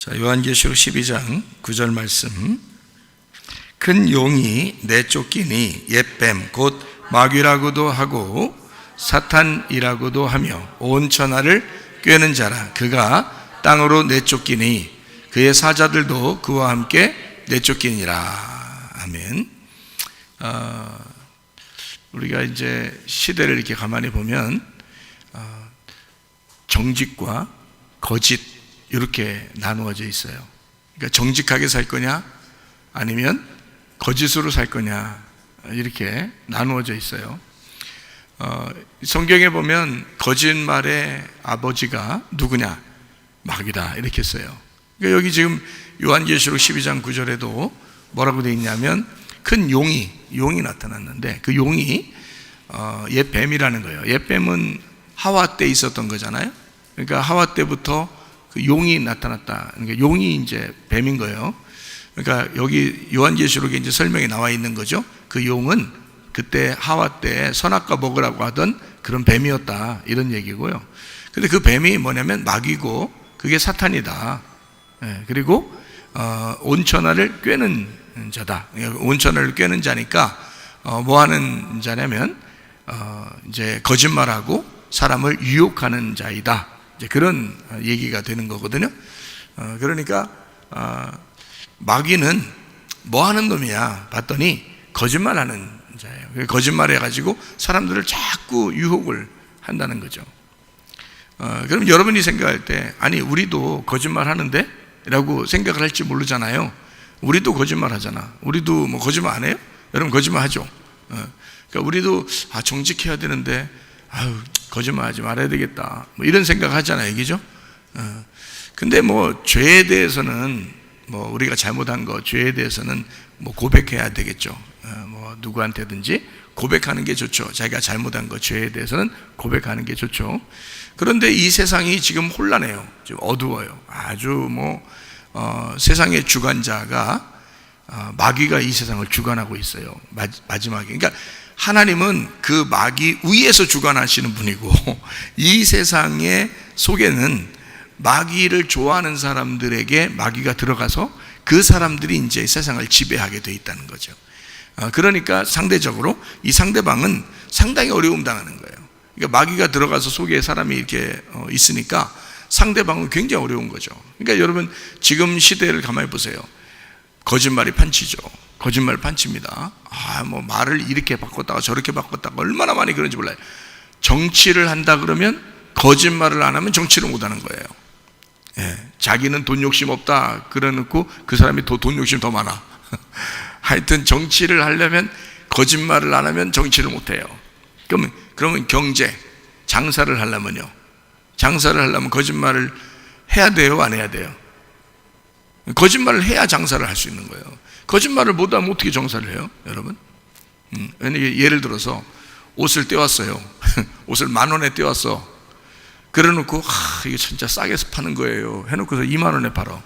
자, 요한계시록 12장 9절 말씀. 큰 용이 내쫓기니 옛뱀 곧 마귀라고도 하고 사탄이라고도 하며 온 천하를 꿰는 자라. 그가 땅으로 내쫓기니 그의 사자들도 그와 함께 내쫓기니라. 아멘. 우리가 이제 시대를 이렇게 가만히 보면 정직과 거짓 이렇게 나누어져 있어요. 그러니까 정직하게 살 거냐 아니면 거짓으로 살 거냐 이렇게 나누어져 있어요. 성경에 보면 거짓말의 아버지가 누구냐? 마귀다 이렇게 써요. 그러니까 여기 지금 요한계시록 12장 9절에도 뭐라고 되어 있냐면 큰 용이 나타났는데 그 용이 옛 뱀이라는 거예요. 옛 뱀은 하와 때 있었던 거잖아요. 그러니까 하와 때부터 그 용이 나타났다. 그러니까 용이 이제 뱀인 거예요. 그러니까 여기 요한계시록에 이제 설명이 나와 있는 거죠. 그 용은 그때 하와 때 선악과 먹으라고 하던 그런 뱀이었다 이런 얘기고요. 근데 그 뱀이 뭐냐면 마귀고 그게 사탄이다. 그리고 온 천하를 꿰는 자다. 온 천하를 꿰는 자니까 뭐 하는 자냐면 이제 거짓말하고 사람을 유혹하는 자이다. 이제 그런 얘기가 되는 거거든요. 그러니까 마귀는 뭐 하는 놈이야 봤더니 거짓말하는 자예요. 거짓말해가지고 사람들을 자꾸 유혹을 한다는 거죠. 그럼 여러분이 생각할 때 아니 우리도 거짓말 하는데? 라고 생각을 할지 모르잖아요. 우리도 거짓말 하잖아. 우리도 뭐 거짓말 안 해요? 여러분 거짓말 하죠. 그러니까 우리도 정직해야 되는데 거짓말 하지 말아야 되겠다 뭐 이런 생각 하잖아요. 이게죠. 근데 뭐 죄에 대해서는 뭐 우리가 잘못한 거 죄에 대해서는 뭐 고백해야 되겠죠. 뭐 누구한테든지 고백하는 게 좋죠. 자기가 잘못한 거 죄에 대해서는 고백하는 게 좋죠. 그런데 이 세상이 지금 혼란해요. 지금 어두워요. 아주 뭐 세상의 주관자가 마귀가 이 세상을 주관하고 있어요. 마지막에. 그러니까 하나님은 그 마귀 위에서 주관하시는 분이고 이 세상의 속에는 마귀를 좋아하는 사람들에게 마귀가 들어가서 그 사람들이 이제 세상을 지배하게 돼 있다는 거죠. 그러니까 상대적으로 이 상대방은 상당히 어려움 당하는 거예요. 그러니까 마귀가 들어가서 속에 사람이 이렇게 있으니까 상대방은 굉장히 어려운 거죠. 그러니까 여러분 지금 시대를 가만히 보세요. 거짓말이 판치죠. 거짓말 판치입니다. 뭐 말을 이렇게 바꿨다가 저렇게 바꿨다가 얼마나 많이 그런지 몰라요. 정치를 한다 그러면 거짓말을 안 하면 정치를 못 하는 거예요. 자기는 돈 욕심 없다 그래놓고 그 사람이 돈 욕심 더 많아. 하여튼 정치를 하려면 거짓말을 안 하면 정치를 못 해요. 그러면 경제, 장사를 하려면요. 장사를 하려면 거짓말을 해야 돼요, 안 해야 돼요? 거짓말을 해야 장사를 할 수 있는 거예요. 거짓말을 못하면 어떻게 장사를 해요, 여러분? 예를 들어서 옷을 떼왔어요. 옷을 10,000원에 떼왔어. 그래놓고 이게 진짜 싸게 파는 거예요 해놓고서 20,000원에 팔아.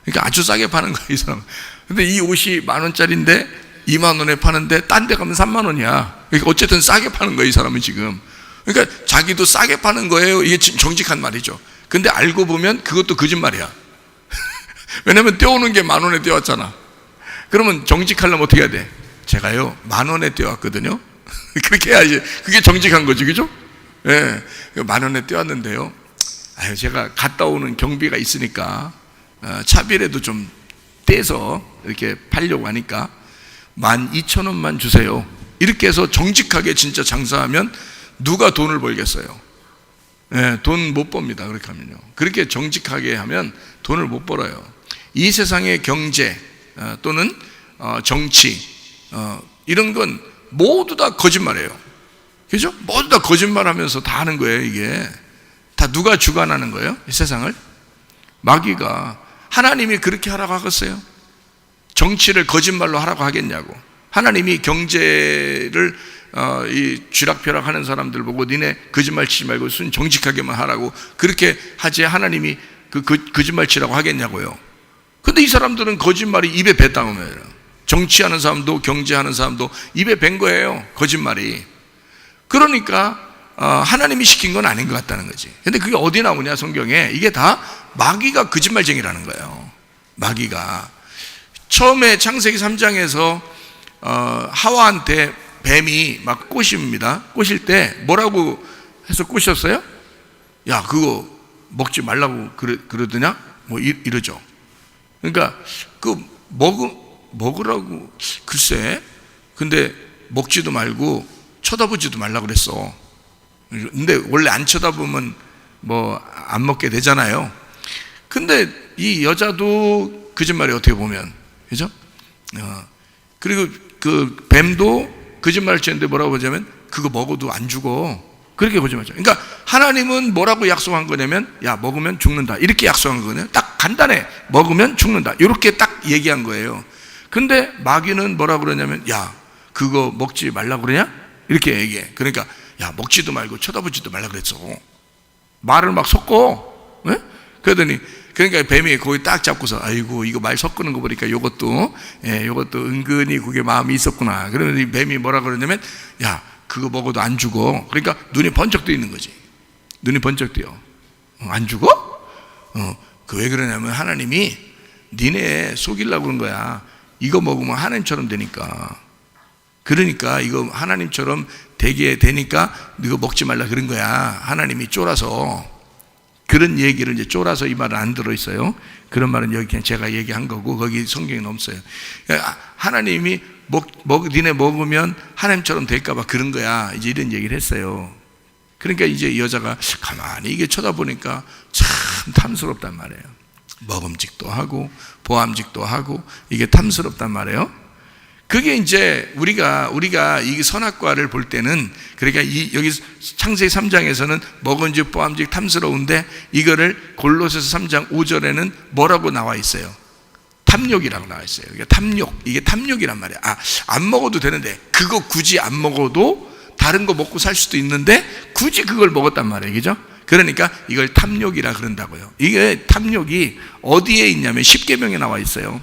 그러니까 아주 싸게 파는 거예요, 이 사람. 근데 이 옷이 10,000원짜리인데 20,000원에 파는데 딴 데 가면 30,000원이야. 그러니까 어쨌든 싸게 파는 거예요, 이 사람은 지금. 그러니까 자기도 싸게 파는 거예요. 이게 정직한 말이죠. 근데 알고 보면 그것도 거짓말이야. 왜냐면 떼오는 게 10,000원에 떼왔잖아. 그러면 정직하려면 어떻게 해야 돼? 제가요 10,000원에 떼왔거든요. 그렇게 해야지. 그게 정직한 거지, 그죠? 예, 10,000원에 떼왔는데요. 제가 갔다 오는 경비가 있으니까 차비라도 좀 떼서 이렇게 팔려고 하니까 12,000원만 주세요. 이렇게 해서 정직하게 진짜 장사하면 누가 돈을 벌겠어요? 돈 못 법니다. 그렇게 하면요. 그렇게 정직하게 하면 돈을 못 벌어요. 이 세상의 경제 또는 정치 이런 건 모두 다 거짓말이에요. 그죠? 모두 다 거짓말하면서 다 하는 거예요. 이게 다 누가 주관하는 거예요? 이 세상을? 마귀가. 하나님이 그렇게 하라고 하겠어요? 정치를 거짓말로 하라고 하겠냐고. 하나님이 경제를 이 쥐락펴락 하는 사람들 보고 니네 거짓말 치지 말고 순 정직하게만 하라고 그렇게 하지 하나님이 거짓말 치라고 하겠냐고요. 근데 이 사람들은 거짓말이 입에 뱉다는 거예요. 정치하는 사람도 경제하는 사람도 입에 뱉은 거예요, 거짓말이. 그러니까 하나님이 시킨 건 아닌 것 같다는 거지. 근데 그게 어디 나오냐 성경에. 이게 다 마귀가 거짓말쟁이라는 거예요. 마귀가 처음에 창세기 3장에서 하와한테 뱀이 막 꼬십니다. 꼬실 때 뭐라고 해서 꼬셨어요? 야, 그거 먹지 말라고 그러더냐? 뭐 이러죠. 그러니까 그 먹으라고 글쎄. 근데 먹지도 말고 쳐다보지도 말라고 그랬어. 근데 원래 안 쳐다보면 뭐 안 먹게 되잖아요. 근데 이 여자도 거짓말이 어떻게 보면, 그죠? 그리고 그 뱀도 거짓말을 치는데 뭐라고 하자면 그거 먹어도 안 죽어. 그렇게 거짓말이죠. 그러니까 하나님은 뭐라고 약속한 거냐면 야, 먹으면 죽는다. 이렇게 약속한 거거든요. 딱 간단해. 먹으면 죽는다. 이렇게 딱 얘기한 거예요. 근데 마귀는 뭐라고 그러냐면 야, 그거 먹지 말라고 그러냐? 이렇게 얘기해. 그러니까 야, 먹지도 말고 쳐다보지도 말라 그랬어. 말을 막 섞어. 네? 그러더니 그러니까 뱀이 거기 딱 잡고서 아이고 이거 말 섞는 거 보니까 요것도 은근히 그게 마음이 있었구나. 그러면 이 뱀이 뭐라 그러냐면 야, 그거 먹어도 안 죽어. 그러니까 눈이 번쩍 뜨 있는 거지. 눈이 번쩍 뜨요. 안 죽어? 그 왜 그러냐면 하나님이 니네 속이려고 그런 거야. 이거 먹으면 하나님처럼 되니까. 그러니까 이거 하나님처럼 되게 되니까 이거 먹지 말라 그런 거야. 하나님이 쫄아서. 그런 얘기를 이제 쫄아서 이 말은 안 들어있어요. 그런 말은 여기 그냥 제가 얘기한 거고 거기 성경에 없어요. 하나님이 니네 먹으면 하나님처럼 될까봐 그런 거야. 이제 이런 얘기를 했어요. 그러니까 이제 여자가 가만히 이게 쳐다보니까 참 탐스럽단 말이에요. 먹음직도 하고 보암직도 하고 이게 탐스럽단 말이에요. 그게 이제 우리가 이 선악과를 볼 때는 그러니까 여기 창세기 3장에서는 먹음직 보암직 탐스러운데 이거를 골로새서 3장 5절에는 뭐라고 나와 있어요? 탐욕이라고 나와 있어요. 이게 탐욕이란 말이야. 안 먹어도 되는데 그거 굳이 안 먹어도 다른 거 먹고 살 수도 있는데 굳이 그걸 먹었단 말이에요. 그죠? 그러니까 이걸 탐욕이라 그런다고요. 이게 탐욕이 어디에 있냐면 십계명에 나와 있어요.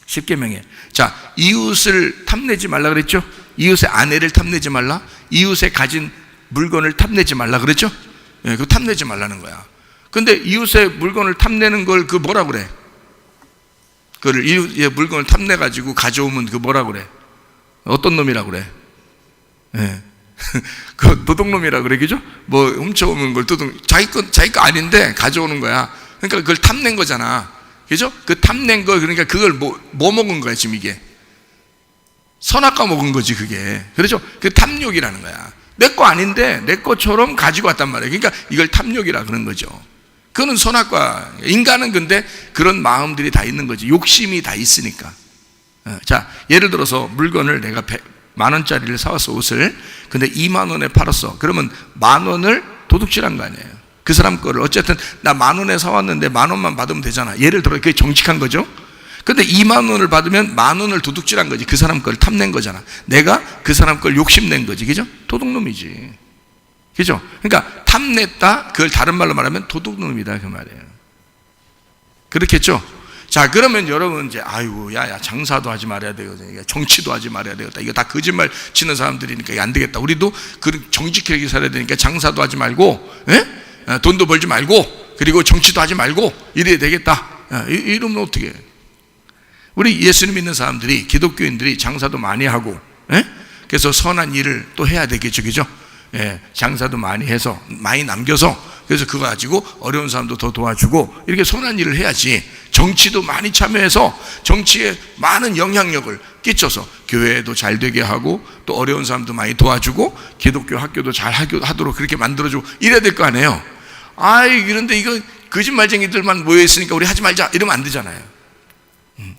십계명에. 자, 이웃을 탐내지 말라 그랬죠? 이웃의 아내를 탐내지 말라. 이웃의 가진 물건을 탐내지 말라 그랬죠? 예, 그거 탐내지 말라는 거야. 근데 이웃의 물건을 탐내는 걸 그 뭐라 그래? 그걸 이웃의 물건을 탐내 가지고 가져오면 그 뭐라 그래? 어떤 놈이라 그래? 예. 그 도둑놈이라 그래, 그죠? 뭐 훔쳐오는 걸 자기 거 아닌데 가져오는 거야. 그러니까 그걸 탐낸 거잖아. 그죠? 그 탐낸 거, 그러니까 그걸 뭐 먹은 거야, 지금 이게? 선악과 먹은 거지, 그게. 그렇죠? 그 탐욕이라는 거야. 내 거 아닌데, 내 것처럼 가지고 왔단 말이에요. 그러니까 이걸 탐욕이라 그런 거죠. 그거는 선악과. 인간은 근데 그런 마음들이 다 있는 거지. 욕심이 다 있으니까. 자, 예를 들어서 물건을 내가 10,000원짜리를 사왔어, 옷을. 근데 20,000원에 팔았어. 그러면 10,000원을 도둑질한 거 아니에요. 그 사람 거를 어쨌든 나 10,000원에 사왔는데 10,000원만 받으면 되잖아. 예를 들어 그게 정직한 거죠. 근데 20,000원을 받으면 10,000원을 도둑질한 거지. 그 사람 걸 탐낸 거잖아. 내가 그 사람 걸 욕심낸 거지. 그죠? 도둑놈이지. 그죠? 그러니까 탐냈다, 그걸 다른 말로 말하면 도둑놈이다, 그 말이에요. 그렇겠죠? 자, 그러면 여러분 이제 아이고 야 장사도 하지 말아야 되거든요. 정치도 하지 말아야 되겠다. 이거 다 거짓말 치는 사람들이니까 이게 안 되겠다. 우리도 그런 정직하게 살아야 되니까 장사도 하지 말고, 돈도 벌지 말고, 그리고 정치도 하지 말고 이래야 되겠다. 이러면 어떻게 해? 우리 예수님 믿는 사람들이, 기독교인들이 장사도 많이 하고, 그래서 선한 일을 또 해야 되겠죠, 그죠? 장사도 많이 해서 많이 남겨서, 그래서 그거 가지고 어려운 사람도 더 도와주고 이렇게 선한 일을 해야지. 정치도 많이 참여해서 정치에 많은 영향력을 끼쳐서 교회도 잘 되게 하고 또 어려운 사람도 많이 도와주고 기독교 학교도 잘 하도록 그렇게 만들어주고 이래야 될 거 아니에요. 그런데 이거 거짓말쟁이들만 모여있으니까 우리 하지 말자 이러면 안 되잖아요.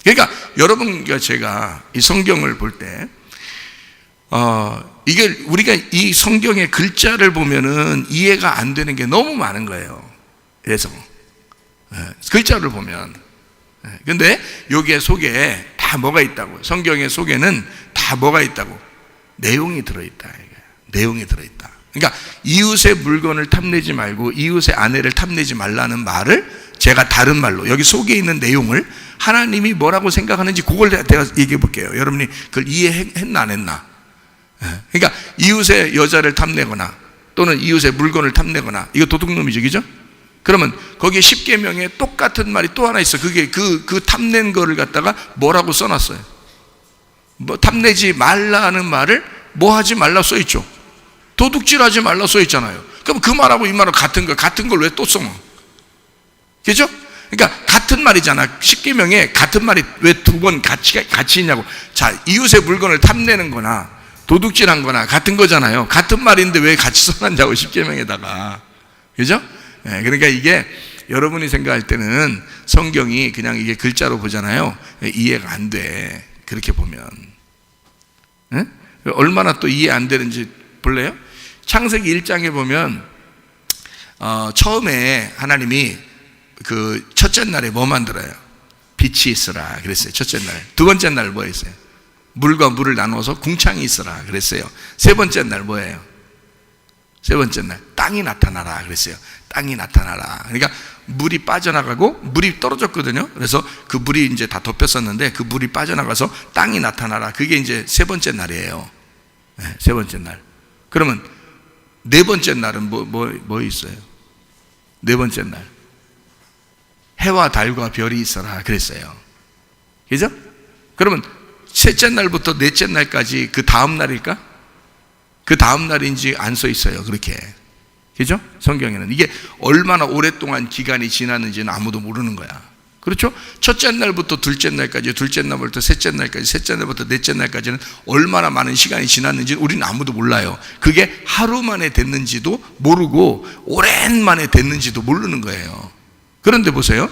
그러니까 여러분과 제가 이 성경을 볼 때 이게 우리가 이 성경의 글자를 보면은 이해가 안 되는 게 너무 많은 거예요. 그래서 글자를 보면. 근데 여기에 속에 다 뭐가 있다고? 성경의 속에는 다 뭐가 있다고? 내용이 들어있다. 내용이 들어있다. 그러니까 이웃의 물건을 탐내지 말고 이웃의 아내를 탐내지 말라는 말을 제가 다른 말로 여기 속에 있는 내용을 하나님이 뭐라고 생각하는지 그걸 내가 얘기해 볼게요. 여러분이 그걸 이해했나 안 했나? 그러니까 이웃의 여자를 탐내거나 또는 이웃의 물건을 탐내거나, 이거 도둑놈이죠, 그죠? 그러면 거기에 10계명에 똑같은 말이 또 하나 있어. 그게 그 탐낸 거를 갖다가 뭐라고 써놨어요? 뭐 탐내지 말라는 말을 뭐 하지 말라 써있죠. 도둑질하지 말라 써있잖아요. 그럼 그 말하고 이 말은 같은 걸 왜 또 써? 그죠? 그러니까 같은 말이잖아. 10계명에 같은 말이 왜 두 번 같이 있냐고. 자, 이웃의 물건을 탐내는 거나 도둑질한 거나 같은 거잖아요. 같은 말인데 왜 같이 써놨냐고, 10계명에다가. 그죠? 네, 그러니까 이게 여러분이 생각할 때는 성경이 그냥 이게 글자로 보잖아요. 이해가 안 돼. 그렇게 보면. 네? 얼마나 또 이해 안 되는지 볼래요? 창세기 1장에 보면 처음에 하나님이 그 첫째 날에 뭐 만들어요? 빛이 있으라 그랬어요. 첫째 날. 두 번째 날 뭐 했어요? 물과 물을 나누어서 궁창이 있으라 그랬어요. 세 번째 날 뭐예요? 세 번째 날 땅이 나타나라 그랬어요. 땅이 나타나라. 그러니까 물이 빠져나가고 물이 떨어졌거든요. 그래서 그 물이 이제 다 덮였었는데 그 물이 빠져나가서 땅이 나타나라. 그게 이제 세 번째 날이에요. 네, 세 번째 날. 그러면 네 번째 날은 뭐 있어요? 네 번째 날 해와 달과 별이 있어라 그랬어요. 그죠? 그러면 셋째 날부터 넷째 날까지 그 다음 날일까? 그 다음 날인지 안 써 있어요. 그렇게. 그죠? 성경에는 이게 얼마나 오랫동안 기간이 지났는지는 아무도 모르는 거야. 그렇죠? 첫째 날부터 둘째 날까지, 둘째 날부터 셋째 날까지, 셋째 날부터 넷째 날까지는 얼마나 많은 시간이 지났는지 우리는 아무도 몰라요. 그게 하루 만에 됐는지도 모르고 오랜만에 됐는지도 모르는 거예요. 그런데 보세요.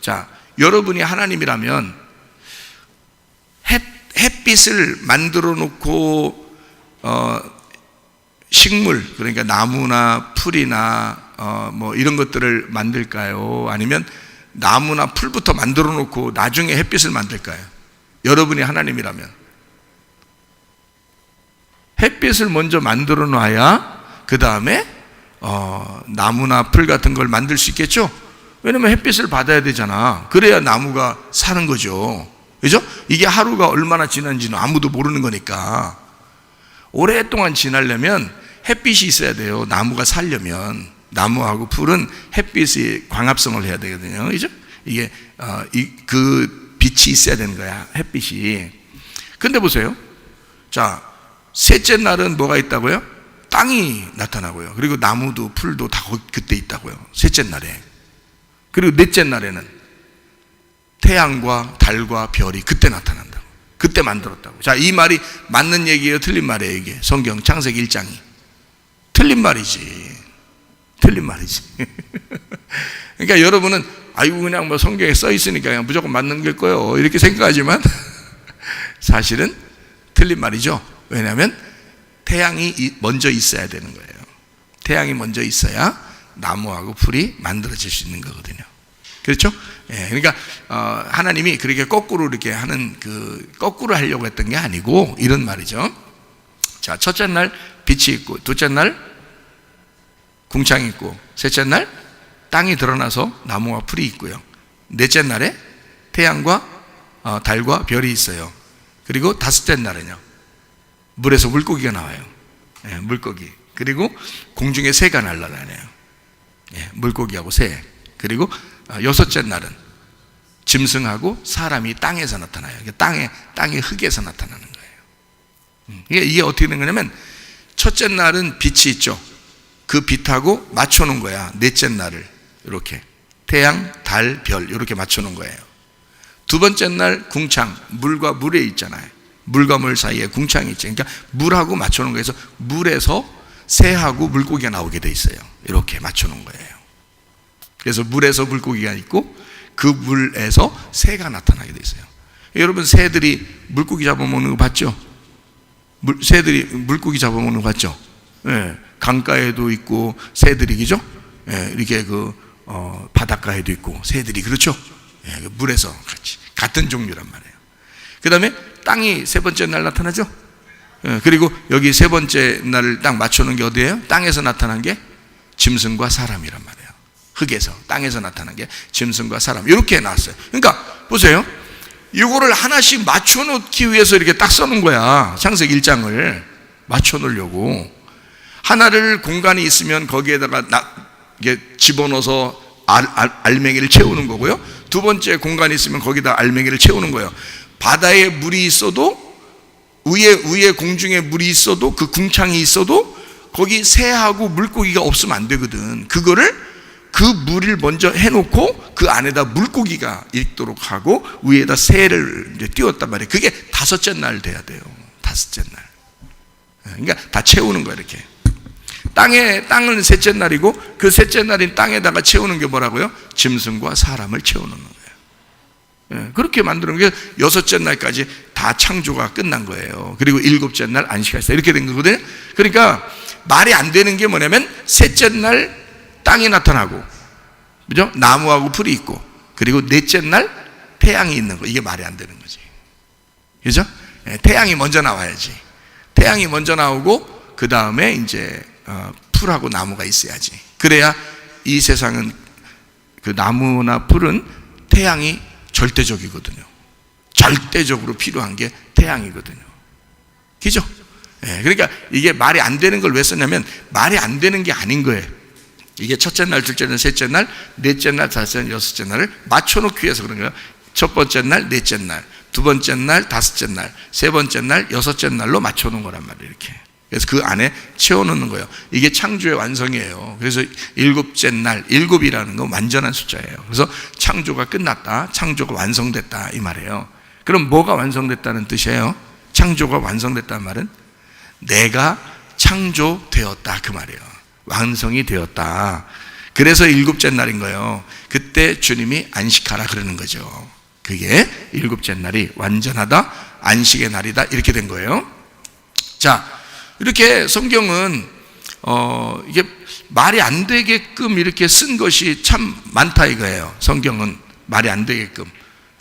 자, 여러분이 하나님이라면 햇빛을 만들어 놓고 식물, 그러니까 나무나 풀이나 뭐 이런 것들을 만들까요? 아니면 나무나 풀부터 만들어 놓고 나중에 햇빛을 만들까요? 여러분이 하나님이라면 햇빛을 먼저 만들어 놔야 그 다음에 나무나 풀 같은 걸 만들 수 있겠죠? 왜냐면 햇빛을 받아야 되잖아. 그래야 나무가 사는 거죠. 그죠? 이게 하루가 얼마나 지난지는 아무도 모르는 거니까. 오랫동안 지나려면 햇빛이 있어야 돼요. 나무가 살려면. 나무하고 풀은 햇빛이 광합성을 해야 되거든요. 그죠? 이게 그 빛이 있어야 되는 거야. 햇빛이. 근데 보세요. 자, 셋째 날은 뭐가 있다고요? 땅이 나타나고요. 그리고 나무도 풀도 다 그때 있다고요. 셋째 날에. 그리고 넷째 날에는 태양과 달과 별이 그때 나타난다고. 그때 만들었다고. 자, 이 말이 맞는 얘기예요? 틀린 말이에요? 이게 성경 창세기 1장이. 틀린 말이지. 틀린 말이지. 그러니까 여러분은 아이고 그냥 뭐 성경에 써 있으니까 그냥 무조건 맞는 걸 거예요. 이렇게 생각하지만 사실은 틀린 말이죠. 왜냐하면 태양이 먼저 있어야 되는 거예요. 태양이 먼저 있어야 나무하고 풀이 만들어질 수 있는 거거든요. 그렇죠? 예, 그러니까 하나님이 그렇게 거꾸로 이렇게 하는 거꾸로 하려고 했던 게 아니고 이런 말이죠. 자, 첫째 날 빛이 있고, 둘째 날 궁창이 있고, 셋째 날 땅이 드러나서 나무와 풀이 있고요. 넷째 날에 태양과 달과 별이 있어요. 그리고 다섯째 날은요, 물에서 물고기가 나와요. 예, 물고기. 그리고 공중에 새가 날아다녀요. 예, 물고기하고 새. 그리고 여섯째 날은 짐승하고 사람이 땅에서 나타나요. 땅의 흙에서 나타나는 거예요. 이게 어떻게 된 거냐면 첫째 날은 빛이 있죠. 그 빛하고 맞춰놓은 거야. 넷째 날을 이렇게 태양, 달, 별 이렇게 맞춰놓은 거예요. 두 번째 날 궁창, 물과 물에 있잖아요. 물과 물 사이에 궁창이 있죠. 그러니까 물하고 맞춰놓은 거에서 물에서 새하고 물고기가 나오게 돼 있어요. 이렇게 맞춰놓은 거예요. 그래서 물에서 물고기가 있고 그 물에서 새가 나타나게 돼 있어요. 여러분 새들이 물고기 잡아먹는 거 봤죠? 새들이 물고기 잡아먹는 거 봤죠? 예, 강가에도 있고 새들이, 그죠? 예, 이렇게 바닷가에도 있고 새들이, 그렇죠? 예, 물에서 같은 종류란 말이에요. 그 다음에 땅이 세 번째 날 나타나죠? 예, 그리고 여기 세 번째 날을 딱 맞춰놓은 게 어디예요? 땅에서 나타난 게 짐승과 사람이란 말이에요. 흙에서, 땅에서 나타난 게 짐승과 사람. 이렇게 나왔어요. 그러니까 보세요. 이거를 하나씩 맞춰놓기 위해서 이렇게 딱 써놓은 거야. 창세기 1장을 맞춰놓으려고. 하나를 공간이 있으면 거기에다가 이게 집어넣어서 알맹이를 채우는 거고요. 두 번째 공간이 있으면 거기다 알맹이를 채우는 거예요. 바다에 물이 있어도 위에 공중에 물이 있어도 그 궁창이 있어도 거기 새하고 물고기가 없으면 안 되거든. 그 물을 먼저 해놓고 그 안에다 물고기가 있도록 하고 위에다 새를 이제 띄웠단 말이에요. 그게 다섯째 날 돼야 돼요. 다섯째 날. 그러니까 다 채우는 거예요. 이렇게 땅은 셋째 날이고 그 셋째 날인 땅에다가 채우는 게 뭐라고요? 짐승과 사람을 채워놓는 거예요. 그렇게 만드는 게 여섯째 날까지 다 창조가 끝난 거예요. 그리고 일곱째 날 안식하시다 이렇게 된 거거든요. 그러니까 말이 안 되는 게 뭐냐면 셋째 날 땅이 나타나고, 그죠? 나무하고 풀이 있고, 그리고 넷째 날 태양이 있는 거. 이게 말이 안 되는 거지. 그죠? 태양이 먼저 나와야지. 태양이 먼저 나오고 그 다음에 이제 풀하고 나무가 있어야지. 그래야 이 세상은 그 나무나 풀은 태양이 절대적이거든요. 절대적으로 필요한 게 태양이거든요. 그죠? 그러니까 이게 말이 안 되는 걸 왜 썼냐면 말이 안 되는 게 아닌 거예요. 이게 첫째 날, 둘째 날, 셋째 날, 넷째 날, 다섯째 날, 여섯째 날을 맞춰놓기 위해서 그런 거예요. 첫 번째 날, 넷째 날, 두 번째 날, 다섯째 날, 세 번째 날, 여섯째 날로 맞춰놓은 거란 말이에요. 이렇게. 그래서 그 안에 채워놓는 거예요. 이게 창조의 완성이에요. 그래서 일곱째 날, 일곱이라는 건 완전한 숫자예요. 그래서 창조가 끝났다, 창조가 완성됐다 이 말이에요. 그럼 뭐가 완성됐다는 뜻이에요? 창조가 완성됐다는 말은 내가 창조되었다 그 말이에요. 완성이 되었다. 그래서 일곱째 날인 거예요. 그때 주님이 안식하라 그러는 거죠. 그게 일곱째 날이 완전하다, 안식의 날이다 이렇게 된 거예요. 자, 이렇게 성경은 이게 말이 안 되게끔 이렇게 쓴 것이 참 많다 이거예요. 성경은 말이 안 되게끔.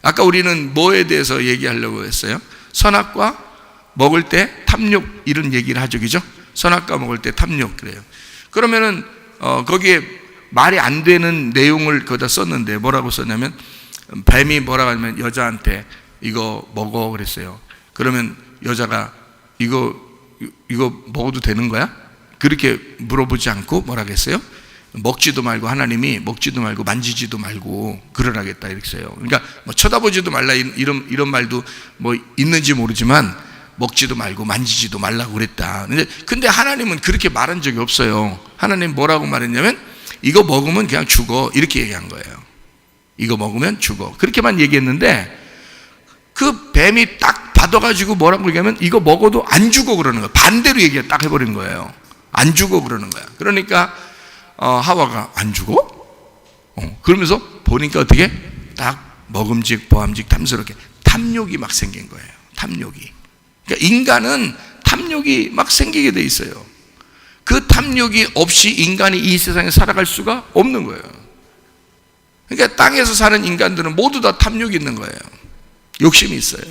아까 우리는 뭐에 대해서 얘기하려고 했어요? 선악과 먹을 때 탐욕 이런 얘기를 하죠, 그죠? 선악과 먹을 때 탐욕 그래요. 그러면은 거기에 말이 안 되는 내용을 거기다 썼는데 뭐라고 썼냐면 뱀이 뭐라고 하냐면 여자한테 이거 먹어 그랬어요. 그러면 여자가 이거 먹어도 되는 거야? 그렇게 물어보지 않고 뭐라고 했어요? 먹지도 말고 하나님이 먹지도 말고 만지지도 말고 그러라겠다 이렇게 써요. 그러니까 뭐 쳐다보지도 말라 이런 말도 뭐 있는지 모르지만 먹지도 말고 만지지도 말라고 그랬다. 근데 하나님은 그렇게 말한 적이 없어요. 하나님 뭐라고 말했냐면 이거 먹으면 그냥 죽어 이렇게 얘기한 거예요. 이거 먹으면 죽어 그렇게만 얘기했는데 그 뱀이 딱 받아가지고 뭐라고 얘기하면 이거 먹어도 안 죽어 그러는 거예요. 반대로 얘기 딱 해버린 거예요. 안 죽어 그러는 거야. 그러니까 하와가 안 죽어? 그러면서 보니까 어떻게 딱 먹음직 보암직 탐스럽게 탐욕이 막 생긴 거예요. 탐욕이. 그러니까 인간은 탐욕이 막 생기게 돼 있어요. 그 탐욕이 없이 인간이 이 세상에 살아갈 수가 없는 거예요. 그러니까 땅에서 사는 인간들은 모두 다 탐욕이 있는 거예요. 욕심이 있어요.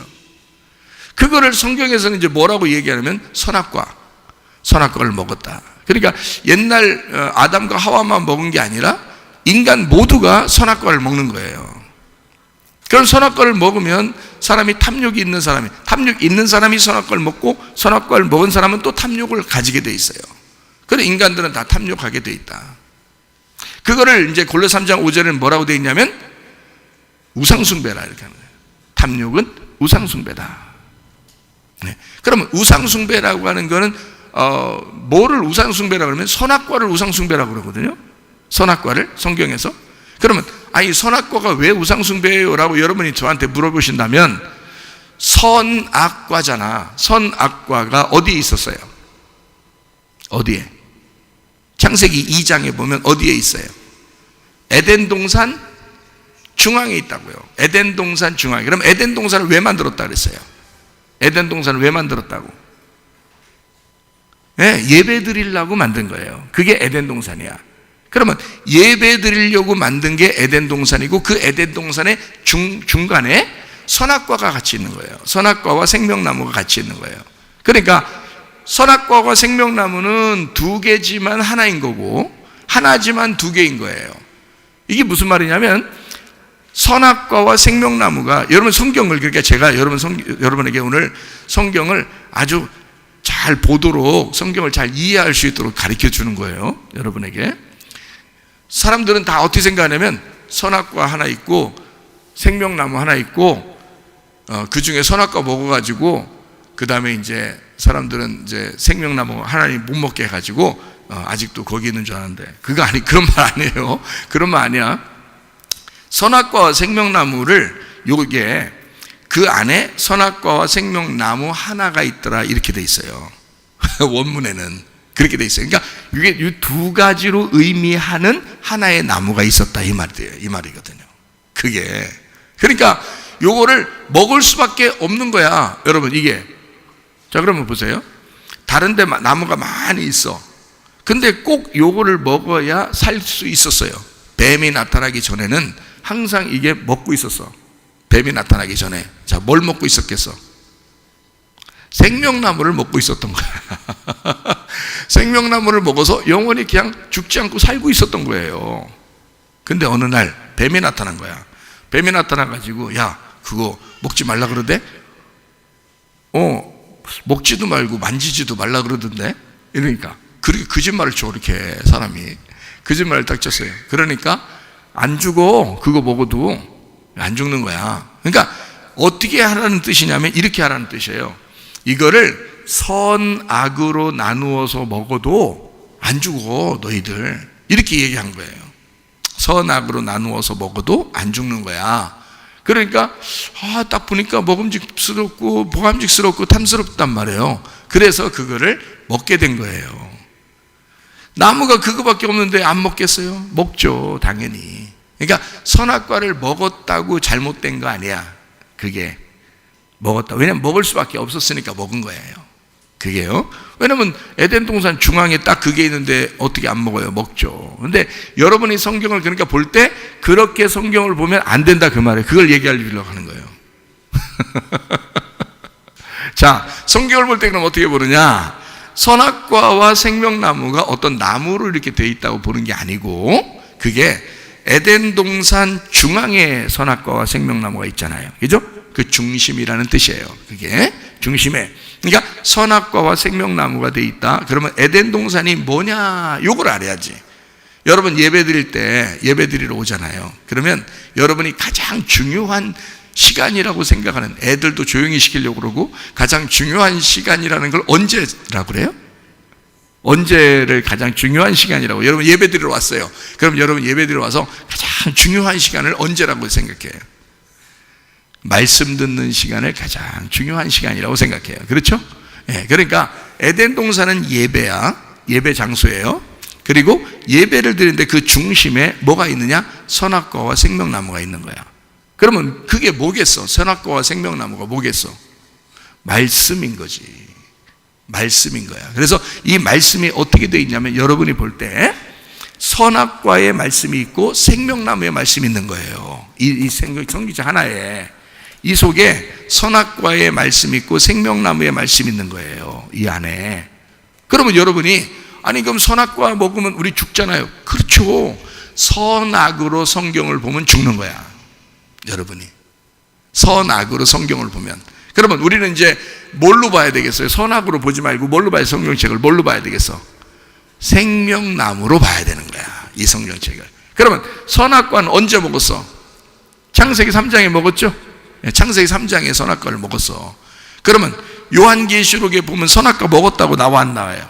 그거를 성경에서는 이제 뭐라고 얘기하냐면 선악과를 먹었다. 그러니까 옛날 아담과 하와만 먹은 게 아니라 인간 모두가 선악과를 먹는 거예요. 그럼 선악과를 먹으면 사람이 탐욕이 있는 사람이 선악과를 먹고 선악과를 먹은 사람은 또 탐욕을 가지게 돼 있어요. 그래서 인간들은 다 탐욕하게 돼 있다. 그거를 이제 골로새 3장 5절에는 뭐라고 돼 있냐면 우상숭배라 이렇게 하는 거예요. 탐욕은 우상숭배다. 네. 그러면 우상숭배라고 하는 거는 뭐를 우상숭배라고 그러면 선악과를 우상숭배라고 그러거든요. 선악과를 성경에서. 그러면 아니 선악과가 왜 우상숭배예요? 라고 여러분이 저한테 물어보신다면 선악과잖아. 선악과가 어디에 있었어요? 어디에? 창세기 2장에 보면 어디에 있어요? 에덴 동산 중앙에 있다고요. 에덴 동산 중앙에. 그럼 에덴 동산을 왜 만들었다 그랬어요? 에덴 동산을 왜 만들었다고? 네, 예배 드리려고 만든 거예요. 그게 에덴 동산이야. 그러면 예배 드리려고 만든 게 에덴 동산이고 그 에덴 동산의 중간에 선악과가 같이 있는 거예요. 선악과와 생명나무가 같이 있는 거예요. 그러니까 선악과와 생명나무는 두 개지만 하나인 거고 하나지만 두 개인 거예요. 이게 무슨 말이냐면 선악과와 생명나무가 여러분 성경을 그러니까 제가 여러분에게 오늘 성경을 아주 잘 보도록, 성경을 잘 이해할 수 있도록 가르쳐 주는 거예요, 여러분에게. 사람들은 다 어떻게 생각하냐면 선악과 하나 있고 생명나무 하나 있고 그 중에 선악과 먹어가지고 그 다음에 이제 사람들은 이제 생명나무 하나님 못 먹게 해가지고 아직도 거기 있는 줄 아는데, 그런 말 아니에요. 그런 말 아니야. 선악과와 생명나무를, 요게 그 안에 선악과와 생명나무 하나가 있더라, 이렇게 돼 있어요. 원문에는 그렇게 돼 있어요. 그러니까 이게 이 두 가지로 의미하는 하나의 나무가 있었다, 이 말이거든요. 그게. 그러니까 요거를 먹을 수밖에 없는 거야, 여러분. 이게. 자, 그러면 보세요. 다른 데 나무가 많이 있어. 근데 꼭 요거를 먹어야 살 수 있었어요. 뱀이 나타나기 전에는 항상 이게 먹고 있었어. 뱀이 나타나기 전에. 자, 뭘 먹고 있었겠어? 생명나무를 먹고 있었던 거야. 생명나무를 먹어서 영원히 그냥 죽지 않고 살고 있었던 거예요. 근데 어느 날 뱀이 나타난 거야. 뱀이 나타나가지고, 야, 그거 먹지 말라 그러대? 먹지도 말고 만지지도 말라 그러던데? 이러니까 그렇게 거짓말을 쳐, 이렇게 사람이 거짓말을 딱 쳤어요. 그러니까 안 죽어. 그거 먹어도 안 죽는 거야. 그러니까 어떻게 하라는 뜻이냐면 이렇게 하라는 뜻이에요. 이거를 선악으로 나누어서 먹어도 안 죽어, 너희들. 이렇게 얘기한 거예요. 선악으로 나누어서 먹어도 안 죽는 거야. 그러니까 딱 보니까 먹음직스럽고 보감직스럽고 탐스럽단 말이에요. 그래서 그거를 먹게 된 거예요. 나무가 그거밖에 없는데 안 먹겠어요? 먹죠, 당연히. 그러니까 선악과를 먹었다고 잘못된 거 아니야. 그게 먹었다. 왜냐면 먹을 수밖에 없었으니까 먹은 거예요. 그게요. 왜냐면 에덴 동산 중앙에 딱 그게 있는데 어떻게 안 먹어요? 먹죠. 근데 여러분이 성경을 그러니까 볼 때 그렇게 성경을 보면 안 된다, 그 말이에요. 그걸 얘기하려고 하는 거예요. 자, 성경을 볼 때 그럼 어떻게 보느냐? 선악과와 생명나무가 어떤 나무로 이렇게 돼 있다고 보는 게 아니고, 그게 에덴 동산 중앙에 선악과와 생명나무가 있잖아요. 그죠? 그 중심이라는 뜻이에요. 그게 중심에. 그러니까 선악과와 생명나무가 돼 있다. 그러면 에덴 동산이 뭐냐? 요걸 알아야지. 여러분 예배 드릴 때 예배 드리러 오잖아요. 그러면 여러분이 가장 중요한 시간이라고 생각하는, 애들도 조용히 시키려고 그러고 가장 중요한 시간이라는 걸 언제라고 그래요? 언제를 가장 중요한 시간이라고. 여러분 예배 드리러 왔어요. 그럼 여러분 예배 드리러 와서 가장 중요한 시간을 언제라고 생각해요? 말씀 듣는 시간을 가장 중요한 시간이라고 생각해요. 그렇죠? 예, 그러니까 에덴 동산은 예배야. 예배 장소예요. 그리고 예배를 드리는데 그 중심에 뭐가 있느냐? 선악과와 생명나무가 있는 거야. 그러면 그게 뭐겠어? 선악과와 생명나무가 뭐겠어? 말씀인 거지. 말씀인 거야. 그래서 이 말씀이 어떻게 되어 있냐면 여러분이 볼 때 선악과의 말씀이 있고 생명나무의 말씀이 있는 거예요. 이 성경책 하나에 이 속에 선악과의 말씀이 있고 생명나무의 말씀이 있는 거예요, 이 안에. 그러면 여러분이, 아니 그럼 선악과 먹으면 우리 죽잖아요. 그렇죠. 선악으로 성경을 보면 죽는 거야, 여러분이. 선악으로 성경을 보면. 그러면 우리는 이제 뭘로 봐야 되겠어요? 선악으로 보지 말고 뭘로 봐야, 성경책을 뭘로 봐야 되겠어? 생명나무로 봐야 되는 거야, 이 성경책을. 그러면 선악과는 언제 먹었어? 창세기 3장에 먹었죠? 창세기 3장에 선악과를 먹었어. 그러면 요한계시록에 보면 선악과 먹었다고 나와 안 나와요?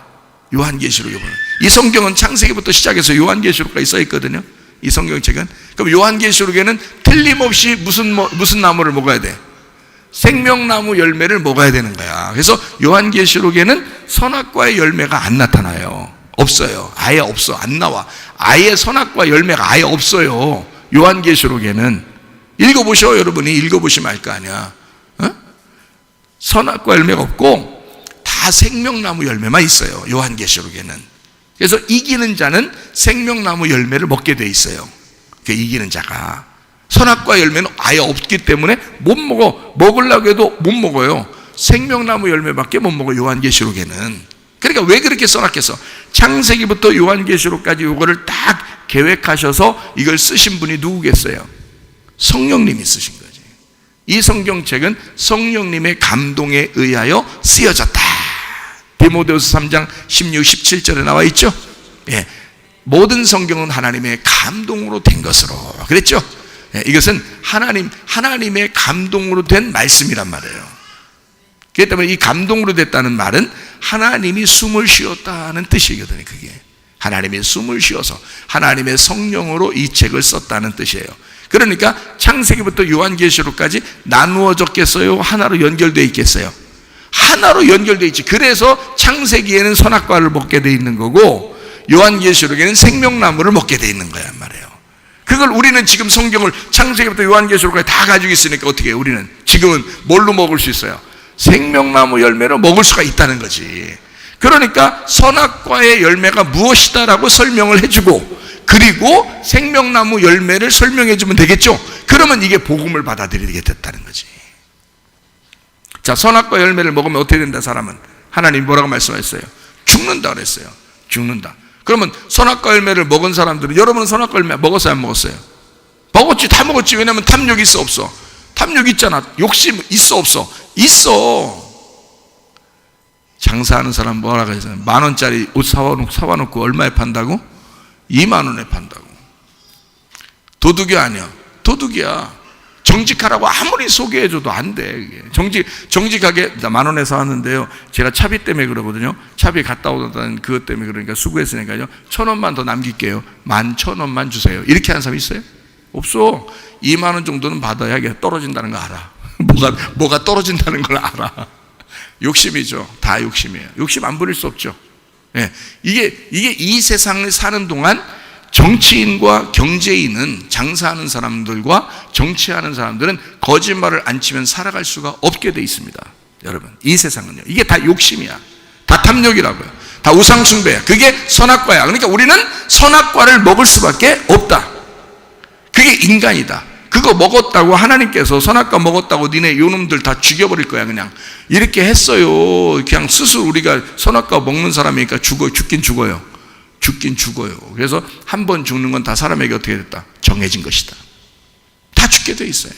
요한계시록에 보면. 이 성경은 창세기부터 시작해서 요한계시록까지 써 있거든요, 이 성경책은. 그럼 요한계시록에는 틀림없이 무슨 나무를 먹어야 돼? 생명나무 열매를 먹어야 되는 거야. 그래서 요한계시록에는 선악과의 열매가 안 나타나요. 없어요. 아예 없어. 안 나와. 아예 선악과 열매가 아예 없어요, 요한계시록에는. 읽어보셔. 여러분이 읽어보시면 알 거 아니야. 선악과 열매가 없고 다 생명나무 열매만 있어요, 요한계시록에는. 그래서 이기는 자는 생명나무 열매를 먹게 돼 있어요. 그 이기는 자가. 선악과 열매는 아예 없기 때문에 못 먹어. 먹으려고 해도 못 먹어요. 생명나무 열매밖에 못 먹어, 요한계시록에는. 그러니까 왜 그렇게 써놨겠어? 창세기부터 요한계시록까지 이거를 딱 계획하셔서 이걸 쓰신 분이 누구겠어요? 성령님이 쓰신 거지. 이 성경책은 성령님의 감동에 의하여 쓰여졌다, 디모데후서 3장 16, 17절에 나와 있죠. 예, 모든 성경은 하나님의 감동으로 된 것으로 그랬죠. 예, 이것은 하나님의 감동으로 된 말씀이란 말이에요. 그렇기 때문에 이 감동으로 됐다는 말은 하나님이 숨을 쉬었다는 뜻이거든요. 그게 하나님이 숨을 쉬어서 하나님의 성령으로 이 책을 썼다는 뜻이에요. 그러니까 창세기부터 요한계시록까지 나누어졌겠어요? 하나로 연결되어 있겠어요? 하나로 연결되어 있지. 그래서 창세기에는 선악과를 먹게 되어 있는 거고 요한계시록에는 생명나무를 먹게 되어 있는 거란 말이에요. 그걸 우리는 지금 성경을 창세기부터 요한계시록까지 다 가지고 있으니까 어떻게 해요? 우리는 지금은 뭘로 먹을 수 있어요? 생명나무 열매로 먹을 수가 있다는 거지. 그러니까 선악과의 열매가 무엇이다라고 설명을 해주고 그리고 생명나무 열매를 설명해주면 되겠죠. 그러면 이게 복음을 받아들이게 됐다는 거지. 자, 선악과 열매를 먹으면 어떻게 된다? 사람은 하나님이 뭐라고 말씀하셨어요? 죽는다 그랬어요. 죽는다. 그러면 선악과 열매를 먹은 사람들은, 여러분은 선악과 열매 먹었어요? 안 먹었어요? 먹었지. 다 먹었지. 왜냐하면 탐욕이 있어 없어? 탐욕 있잖아. 욕심 있어 없어? 있어. 장사하는 사람 뭐라 그랬어요? 10,000원짜리 옷 사와놓고 얼마에 판다고? 20,000원에 판다고. 도둑이 아니야. 도둑이야. 정직하라고 아무리 소개해줘도 안 돼. 정직하게 10,000원에 사왔는데요, 제가 차비 때문에 그러거든요. 차비 갔다 오던 그것 때문에 그러니까 수고했으니까요, 1,000원만 더 남길게요. 11,000원만 주세요. 이렇게 하는 사람 있어요? 없어. 20,000원 정도는 받아야 이게 떨어진다는 거 알아. 뭐가 떨어진다는 걸 알아. 욕심이죠. 다 욕심이에요. 욕심 안 부릴 수 없죠. 예. 이게 이 세상을 사는 동안 정치인과 경제인은, 장사하는 사람들과 정치하는 사람들은 거짓말을 안 치면 살아갈 수가 없게 돼 있습니다. 여러분, 이 세상은요, 이게 다 욕심이야. 다 탐욕이라고요. 다 우상숭배야. 그게 선악과야. 그러니까 우리는 선악과를 먹을 수밖에 없다. 그게 인간이다. 그거 먹었다고 하나님께서 선악과 먹었다고 니네 요놈들 다 죽여버릴 거야 그냥 이렇게 했어요. 그냥 스스로 우리가 선악과 먹는 사람이니까 죽긴 죽어요. 그래서 한 번 죽는 건 다 사람에게 어떻게 됐다? 정해진 것이다. 다 죽게 돼 있어요.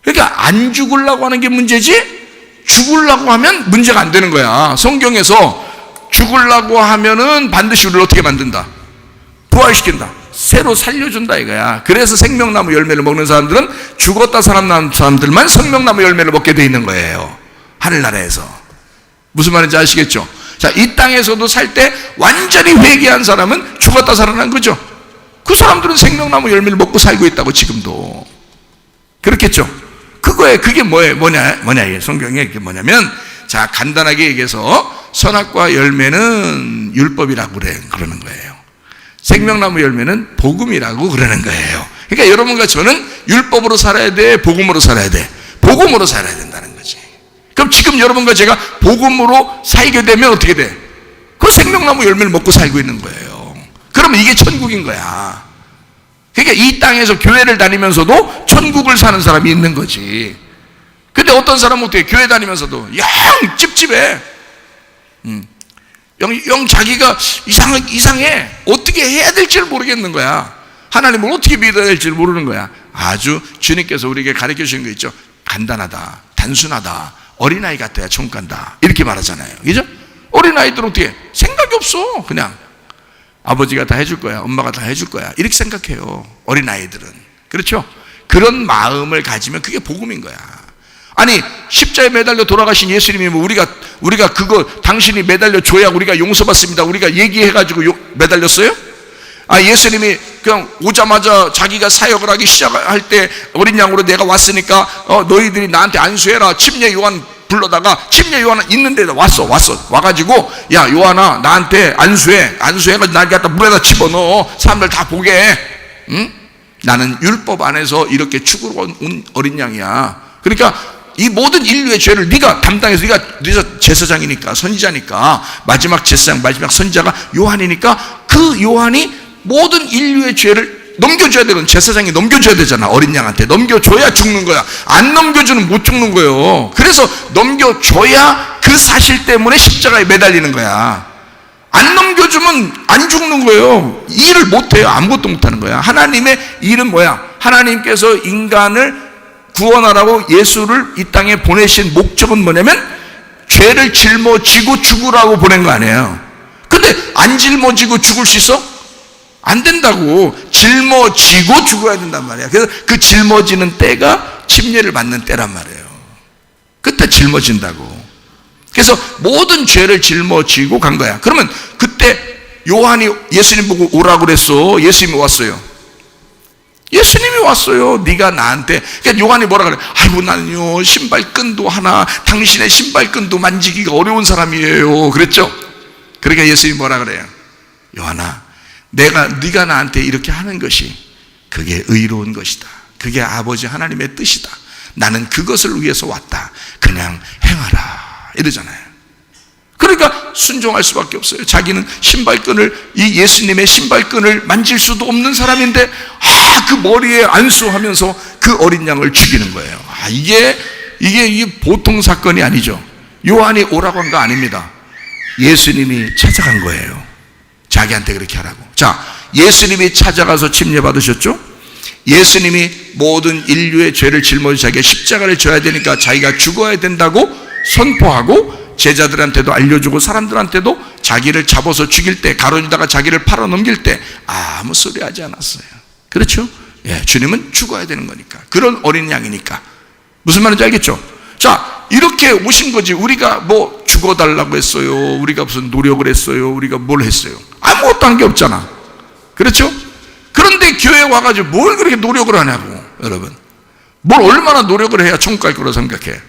그러니까 안 죽으려고 하는 게 문제지, 죽으려고 하면 문제가 안 되는 거야. 성경에서 죽으려고 하면은 반드시 우리를 어떻게 만든다? 부활시킨다. 새로 살려준다 이거야. 그래서 생명나무 열매를 먹는 사람들은 죽었다 살아난 사람들만 생명나무 열매를 먹게 돼 있는 거예요. 하늘나라에서. 무슨 말인지 아시겠죠? 자, 이 땅에서도 살 때 완전히 회개한 사람은 죽었다 살아난 거죠. 그 사람들은 생명나무 열매를 먹고 살고 있다고 지금도. 그렇겠죠? 그게 뭐냐, 성경에 그게 뭐냐면, 자, 간단하게 얘기해서 선악과 열매는 율법이라고 그러는 거예요. 생명나무 열매는 복음이라고 그러는 거예요. 그러니까 여러분과 저는 율법으로 살아야 돼? 복음으로 살아야 돼? 복음으로 살아야 된다는 거지. 그럼 지금 여러분과 제가 복음으로 살게 되면 어떻게 돼? 그 생명나무 열매를 먹고 살고 있는 거예요. 그러면 이게 천국인 거야. 그러니까 이 땅에서 교회를 다니면서도 천국을 사는 사람이 있는 거지. 근데 어떤 사람은 어떻게 교회 다니면서도 영 찝찝해. 영 자기가 이상해. 어떻게 해야 될지를 모르겠는 거야. 하나님을 어떻게 믿어야 될지를 모르는 거야. 아주 주님께서 우리에게 가르쳐 주신 거 있죠. 간단하다, 단순하다, 어린아이 같아야 천국 간다 이렇게 말하잖아요. 그죠? 어린아이들은 어떻게 생각이 없어. 그냥 아버지가 다 해줄 거야, 엄마가 다 해줄 거야 이렇게 생각해요. 어린아이들은. 그렇죠? 그런 마음을 가지면 그게 복음인 거야. 아니, 십자에 매달려 돌아가신 예수님이 뭐 우리가 그거 당신이 매달려 줘야 우리가 용서받습니다 우리가 얘기해가지고 매달렸어요? 아, 예수님이 그냥 오자마자 자기가 사역을 하기 시작할 때 어린 양으로 내가 왔으니까 너희들이 나한테 안수해라. 침례 요한 불러다가, 침례 요한은 있는데 와가지고, 야 요한아 나한테 안수해가지고 날 갖다 물에다 집어넣어. 사람들 다 보게 해. 응? 나는 율법 안에서 이렇게 축으로 온 어린 양이야. 그러니까 이 모든 인류의 죄를 네가 담당해서, 네가 제사장이니까, 선지자니까, 마지막 제사장, 마지막 선지자가 요한이니까 그 요한이 모든 인류의 죄를 넘겨줘야 되는, 제사장이 넘겨줘야 되잖아. 어린 양한테 넘겨줘야 죽는 거야. 안 넘겨주면 못 죽는 거예요. 그래서 넘겨줘야 그 사실 때문에 십자가에 매달리는 거야. 안 넘겨주면 안 죽는 거예요. 일을 못해요. 아무것도 못하는 거야. 하나님의 일은 뭐야? 하나님께서 인간을 구원하라고 예수를 이 땅에 보내신 목적은 뭐냐면 죄를 짊어지고 죽으라고 보낸 거 아니에요. 근데 안 짊어지고 죽을 수 있어? 안 된다고. 짊어지고 죽어야 된단 말이야. 그래서 그 짊어지는 때가 침례를 받는 때란 말이에요. 그때 짊어진다고. 그래서 모든 죄를 짊어지고 간 거야. 그러면 그때 요한이 예수님 보고 오라고 그랬어. 예수님이 왔어요. 예수님이 왔어요. 네가 나한테. 그러니까 요한이 뭐라 그래? 아이고 나는요 신발끈도 하나, 당신의 신발끈도 만지기가 어려운 사람이에요. 그랬죠? 그러니까 예수님이 뭐라 그래요? 요한아, 네가 나한테 이렇게 하는 것이 그게 의로운 것이다. 그게 아버지 하나님의 뜻이다. 나는 그것을 위해서 왔다. 그냥 행하라. 이러잖아요. 그러니까 순종할 수밖에 없어요. 자기는 신발끈을, 이 예수님의 신발끈을 만질 수도 없는 사람인데 그 머리에 안수하면서 그 어린 양을 죽이는 거예요. 이게 보통 사건이 아니죠. 요한이 오라고 한 거 아닙니다. 예수님이 찾아간 거예요. 자기한테 그렇게 하라고. 자, 예수님이 찾아가서 침례 받으셨죠? 예수님이 모든 인류의 죄를 짊어져 자기가 십자가를 져야 되니까 자기가 죽어야 된다고 선포하고 제자들한테도 알려주고 사람들한테도 자기를 잡아서 죽일 때, 가로주다가 자기를 팔아 넘길 때 아무 소리 하지 않았어요. 그렇죠? 예, 주님은 죽어야 되는 거니까. 그런 어린 양이니까. 무슨 말인지 알겠죠? 자, 이렇게 오신 거지. 우리가 뭐 죽어달라고 했어요. 우리가 무슨 노력을 했어요. 우리가 뭘 했어요. 아무것도 한 게 없잖아. 그렇죠? 그런데 교회에 와가지고 뭘 그렇게 노력을 하냐고. 여러분, 뭘 얼마나 노력을 해야 천국 갈 거라 생각해?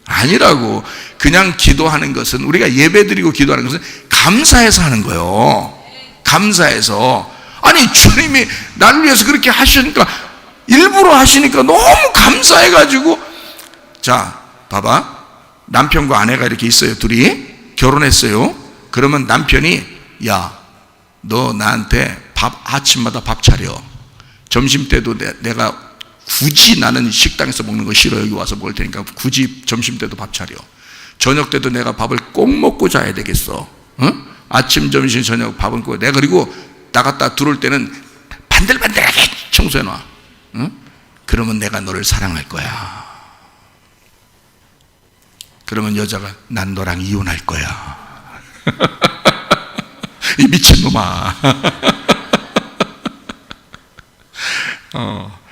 아니라고. 그냥 기도하는 것은, 우리가 예배드리고 기도하는 것은 감사해서 하는 거예요. 감사해서. 아니 주님이 나를 위해서 그렇게 하시니까, 일부러 하시니까 너무 감사해가지고. 자, 봐봐. 남편과 아내가 이렇게 있어요. 둘이 결혼했어요. 그러면 남편이, 야, 너 나한테 아침마다 밥 차려. 점심 때도 내가 굳이, 나는 식당에서 먹는 거 싫어. 여기 와서 먹을 테니까 굳이 점심 때도 밥 차려. 저녁 때도 내가 밥을 꼭 먹고 자야 되겠어. 응? 아침, 점심, 저녁 밥은 꼭. 내가 그리고 나갔다 들어올 때는 반들반들하게 청소해놔. 응? 그러면 내가 너를 사랑할 거야. 그러면 여자가, 난 너랑 이혼할 거야. 이 미친놈아.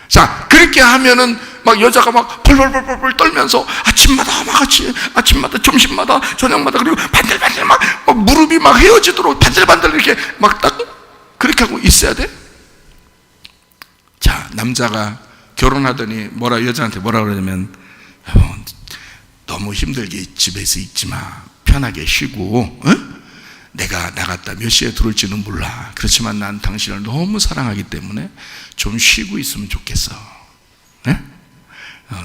자, 그렇게 하면은 막 여자가 막 벌벌벌벌 떨면서 아침마다 점심마다 저녁마다, 그리고 반들반들 막 무릎이 막 헤어지도록 반들반들 이렇게 막 딱 그렇게 하고 있어야 돼? 자, 남자가 결혼하더니 여자한테 뭐라 그러냐면, 너무 힘들게 집에서 있지 마. 편하게 쉬고, 응? 내가 나갔다 몇 시에 들어올지는 몰라. 그렇지만 난 당신을 너무 사랑하기 때문에 좀 쉬고 있으면 좋겠어. 네?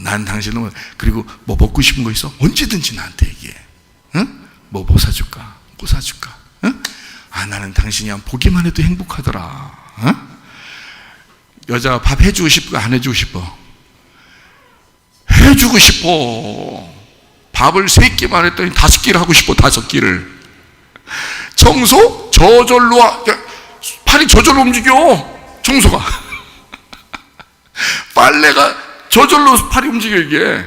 난 당신을, 그리고 뭐 먹고 싶은 거 있어? 언제든지 나한테 얘기해. 응? 뭐 사줄까? 뭐 사줄까? 응? 나는 당신이 보기만 해도 행복하더라. 응? 여자가 밥 해주고 싶어? 안 해주고 싶어? 해주고 싶어. 밥을 3끼만 했더니 5끼를 하고 싶어. 5끼를. 청소? 저절로 팔이 저절로 움직여. 청소가. 빨래가 저절로 팔이 움직여. 이게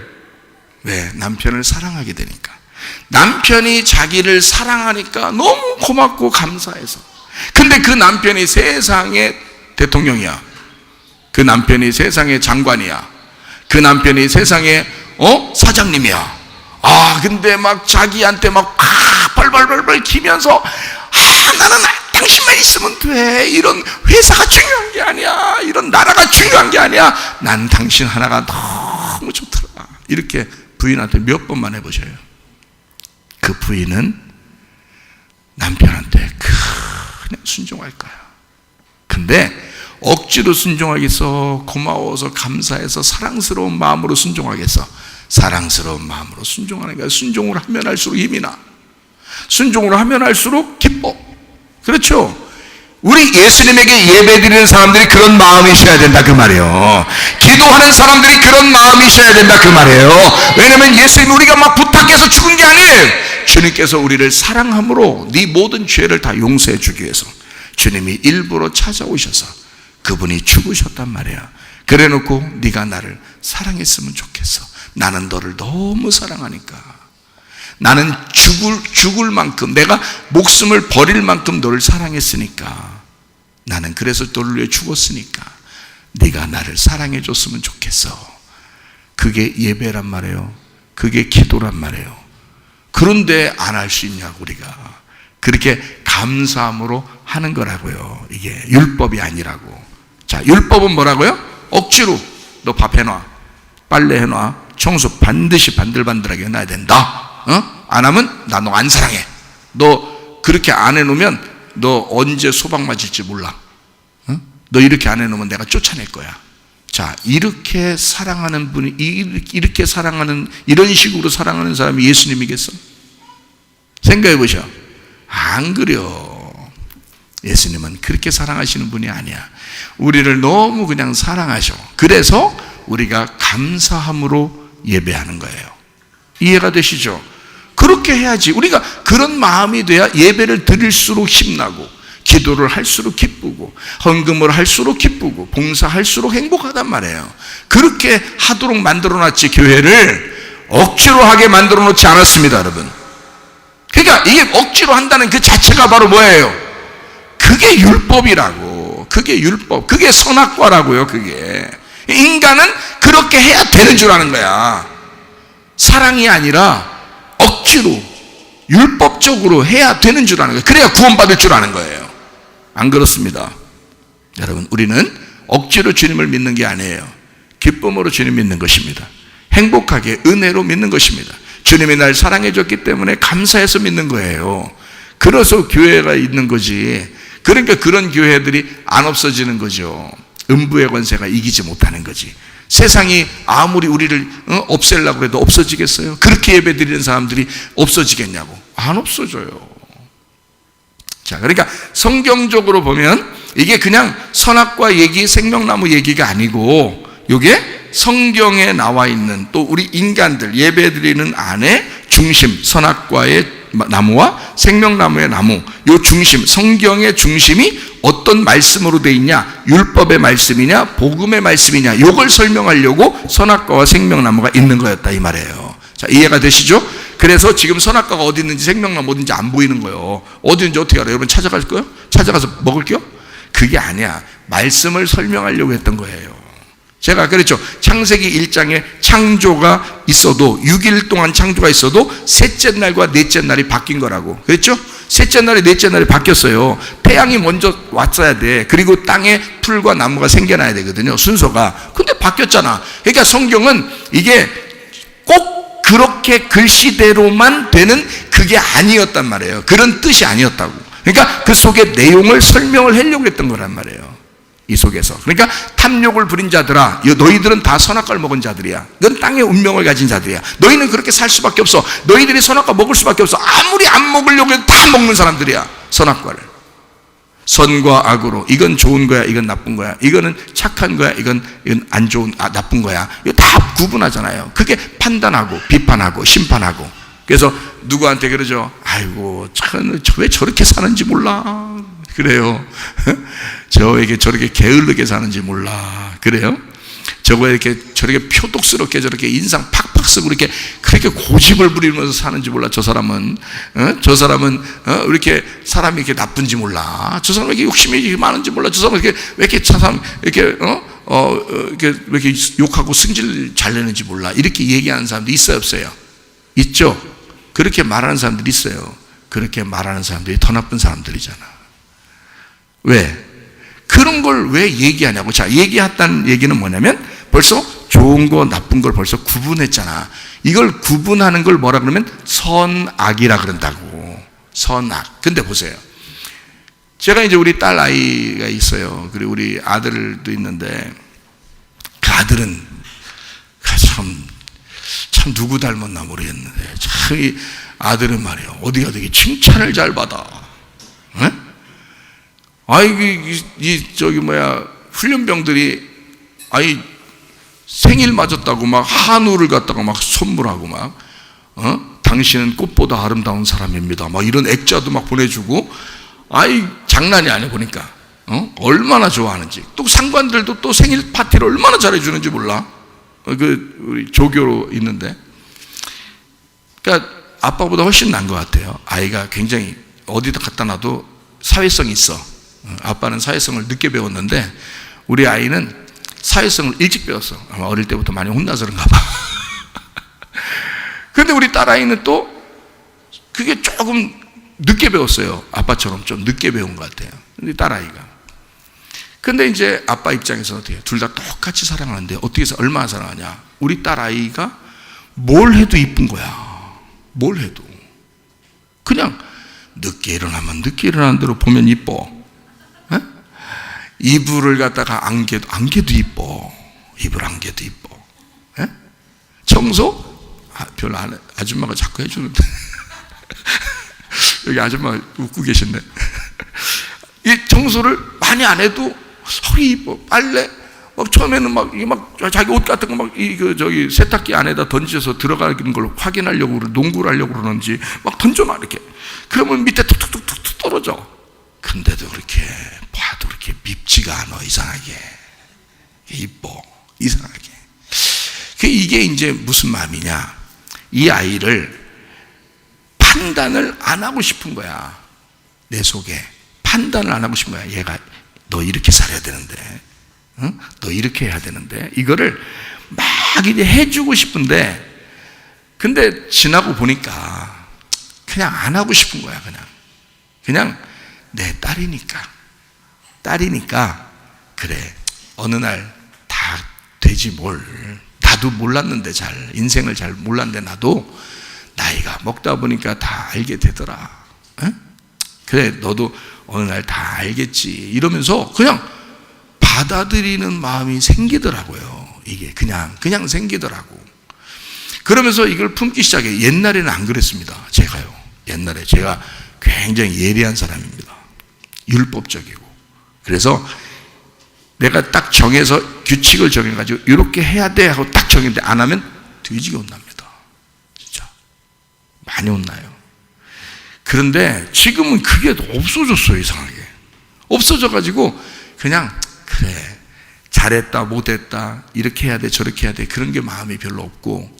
왜? 남편을 사랑하게 되니까. 남편이 자기를 사랑하니까 너무 고맙고 감사해서. 근데 그 남편이 세상의 대통령이야. 그 남편이 세상의 장관이야. 그 남편이 세상의 사장님이야. 근데 막 자기한테 막 벌벌벌벌 기면서, 나는 당신만 있으면 돼. 이런 회사가 중요한 게 아니야. 이런 나라가 중요한 게 아니야. 난 당신 하나가 너무 좋더라. 이렇게 부인한테 몇 번만 해보셔요. 그 부인은 남편한테 그냥 순종할 거야. 근데 억지로 순종하겠어? 고마워서, 감사해서, 사랑스러운 마음으로 순종하겠어? 사랑스러운 마음으로 순종하는 거야. 순종을 하면 할수록 힘이 나. 순종을 하면 할수록 기뻐. 그렇죠? 우리 예수님에게 예배드리는 사람들이 그런 마음이셔야 된다 그 말이에요. 기도하는 사람들이 그런 마음이셔야 된다 그 말이에요. 왜냐하면 예수님, 우리가 막 부탁해서 죽은 게 아니에요. 주님께서 우리를 사랑함으로 네 모든 죄를 다 용서해 주기 위해서 주님이 일부러 찾아오셔서 그분이 죽으셨단 말이야. 그래 놓고 네가 나를 사랑했으면 좋겠어. 나는 너를 너무 사랑하니까. 나는 죽을 만큼, 내가 목숨을 버릴 만큼 너를 사랑했으니까, 나는 그래서 너를 위해 죽었으니까 네가 나를 사랑해 줬으면 좋겠어. 그게 예배란 말이에요. 그게 기도란 말이에요. 그런데 안 할 수 있냐고. 우리가 그렇게 감사함으로 하는 거라고요. 이게 율법이 아니라고. 자, 율법은 뭐라고요? 억지로 너 밥 해놔, 빨래 해놔, 청소 반드시 반들반들하게 해놔야 된다. 안 하면 나 너 안 사랑해. 너 그렇게 안 해놓으면 너 언제 소방 맞을지 몰라. 너 이렇게 안 해놓으면 내가 쫓아낼 거야. 자, 이렇게 사랑하는 분이, 이렇게 사랑하는, 이런 식으로 사랑하는 사람이 예수님이겠어? 생각해 보셔. 안 그려. 예수님은 그렇게 사랑하시는 분이 아니야. 우리를 너무 그냥 사랑하셔. 그래서 우리가 감사함으로 예배하는 거예요. 이해가 되시죠? 그렇게 해야지. 우리가 그런 마음이 돼야 예배를 드릴수록 힘나고, 기도를 할수록 기쁘고, 헌금을 할수록 기쁘고, 봉사할수록 행복하단 말이에요. 그렇게 하도록 만들어놨지, 교회를 억지로 하게 만들어 놓지 않았습니다, 여러분. 그러니까 이게 억지로 한다는 그 자체가 바로 뭐예요? 그게 율법이라고. 그게 율법. 그게 선악과라고요. 그게 인간은 그렇게 해야 되는 줄 아는 거야. 사랑이 아니라 억지로 율법적으로 해야 되는 줄 아는 거예요. 그래야 구원받을 줄 아는 거예요. 안 그렇습니다. 여러분, 우리는 억지로 주님을 믿는 게 아니에요. 기쁨으로 주님 믿는 것입니다. 행복하게 은혜로 믿는 것입니다. 주님이 날 사랑해 줬기 때문에 감사해서 믿는 거예요. 그래서 교회가 있는 거지. 그러니까 그런 교회들이 안 없어지는 거죠. 음부의 권세가 이기지 못하는 거지. 세상이 아무리 우리를 없애려고 해도 없어지겠어요? 그렇게 예배드리는 사람들이 없어지겠냐고. 안 없어져요. 자, 그러니까 성경적으로 보면 이게 그냥 선악과 얘기, 생명나무 얘기가 아니고, 이게 성경에 나와 있는, 또 우리 인간들 예배드리는 안에 중심, 선악과의 나무와 생명나무의 나무, 요 중심, 성경의 중심이 어떤 말씀으로 돼 있냐, 율법의 말씀이냐 복음의 말씀이냐, 요걸 설명하려고 선악과와 생명나무가 있는 거였다, 이 말이에요. 자, 이해가 되시죠? 그래서 지금 선악과가 어디 있는지 생명나무 어딘지 안 보이는 거예요. 어디 있는지 어떻게 알아요? 여러분 찾아갈 거예요? 찾아가서 먹을게요? 그게 아니야. 말씀을 설명하려고 했던 거예요. 제가 그랬죠. 창세기 1장에 창조가 있어도, 6일 동안 창조가 있어도 셋째 날과 넷째 날이 바뀐 거라고 그랬죠. 셋째 날에 넷째 날이 바뀌었어요. 태양이 먼저 왔어야 돼. 그리고 땅에 풀과 나무가 생겨나야 되거든요, 순서가. 근데 바뀌었잖아. 그러니까 성경은 이게 꼭 그렇게 글씨대로만 되는 그게 아니었단 말이에요. 그런 뜻이 아니었다고. 그러니까 그 속의 내용을 설명을 하려고 했던 거란 말이에요, 이 속에서. 그러니까 탐욕을 부린 자들아, 너희들은 다 선악과를 먹은 자들이야. 넌 땅의 운명을 가진 자들이야. 너희는 그렇게 살 수밖에 없어. 너희들이 선악과 먹을 수밖에 없어. 아무리 안 먹으려고 해도 다 먹는 사람들이야, 선악과를. 선과 악으로, 이건 좋은 거야, 이건 나쁜 거야, 이거는 착한 거야, 이건 안 좋은, 나쁜 거야. 이거 다 구분하잖아요. 그게 판단하고 비판하고 심판하고. 그래서 누구한테 그러죠? 아이고, 왜 저렇게 사는지 몰라. 그래요. 저에게 저렇게 게을르게 사는지 몰라. 그래요? 저거 이렇게 저렇게 표독스럽게 저렇게 인상 팍팍 쓰고 이렇게 그렇게 고집을 부리면서 사는지 몰라. 저 사람은 이렇게 사람이 이렇게 나쁜지 몰라. 저 사람은 이렇게 욕심이 많은지 몰라. 저 사람은 이렇게 왜 이렇게 참 이렇게 이렇게 왜 이렇게 욕하고 승질 잘 내는지 몰라. 이렇게 얘기하는 사람도 있어요, 없어요? 있죠. 그렇게 말하는 사람들이 있어요. 그렇게 말하는 사람들이 더 나쁜 사람들이잖아. 왜? 그런 걸 왜 얘기하냐고. 자, 얘기했다는 얘기는 뭐냐면 벌써 좋은 거 나쁜 걸 벌써 구분했잖아. 이걸 구분하는 걸 뭐라 그러면 선악이라 그런다고. 선악. 근데 보세요. 제가 이제 우리 딸 아이가 있어요. 그리고 우리 아들도 있는데, 그 아들은 참 누구 닮았나 모르겠는데, 참 이 아들은 말이에요, 어디가 되게 칭찬을 잘 받아. 에? 훈련병들이, 생일 맞았다고 막 한우를 갖다가 막 선물하고 막, 당신은 꽃보다 아름다운 사람입니다, 막 이런 액자도 막 보내주고, 장난이 아니야, 보니까. 얼마나 좋아하는지. 또 상관들도 또 생일 파티를 얼마나 잘해주는지 몰라. 우리 조교로 있는데. 그러니까 아빠보다 훨씬 나은 것 같아요. 아이가 굉장히 어디다 갖다 놔도 사회성이 있어. 아빠는 사회성을 늦게 배웠는데 우리 아이는 사회성을 일찍 배웠어. 아마 어릴 때부터 많이 혼나서 그런가 봐. 그런데 우리 딸아이는 또 그게 조금 늦게 배웠어요. 아빠처럼 좀 늦게 배운 것 같아요. 우리 딸아이가. 근데 이제 아빠 입장에서는 어떻게 해요? 둘 다 똑같이 사랑하는데 어떻게 해서 얼마나 사랑하냐? 우리 딸아이가 뭘 해도 이쁜 거야. 뭘 해도. 그냥 늦게 일어나면 늦게 일어나는 대로 보면 이뻐. 에? 이불을 갖다가 안개도 이뻐. 이불 안개도 이뻐. 에? 청소? 별로 안 해. 아줌마가 자꾸 해주는데. 여기 아줌마 웃고 계신데. 이 청소를 많이 안 해도 이뻐. 빨래 막 처음에는 막 자기 옷 같은 거 막 세탁기 안에다 던져서 들어가는 걸 확인하려고 농구를 하려고 그러는지 막 던져놔 이렇게. 그러면 밑에 툭툭툭툭 떨어져. 근데도 그렇게 봐도 그렇게 밉지가 않아. 이상하게 이뻐. 이상하게. 이게 이제 무슨 마음이냐? 이 아이를 판단을 안 하고 싶은 거야. 내 속에 판단을 안 하고 싶은 거야. 얘가 너 이렇게 살아야 되는데, 응? 너 이렇게 해야 되는데, 이거를 막 이제 해주고 싶은데, 근데 지나고 보니까 그냥 안 하고 싶은 거야. 그냥 내 딸이니까 그래. 어느 날 다 되지 뭘. 나도 몰랐는데 인생을 잘 몰랐는데 나도 나이가 먹다 보니까 다 알게 되더라. 응? 그래, 너도 어느 날 다 알겠지. 이러면서 그냥 받아들이는 마음이 생기더라고요. 이게 그냥 생기더라고. 그러면서 이걸 품기 시작해. 옛날에는 안 그랬습니다. 제가요. 옛날에 제가 굉장히 예리한 사람입니다. 율법적이고. 그래서 내가 딱 정해서 규칙을 정해가지고 이렇게 해야 돼 하고 딱 정했는데 안 하면 뒤지게 혼납니다. 진짜 많이 혼나요. 그런데 지금은 그게 없어졌어요. 이상하게 없어져가지고 그냥 그래, 잘했다 못했다 이렇게 해야 돼 저렇게 해야 돼 그런 게 마음이 별로 없고,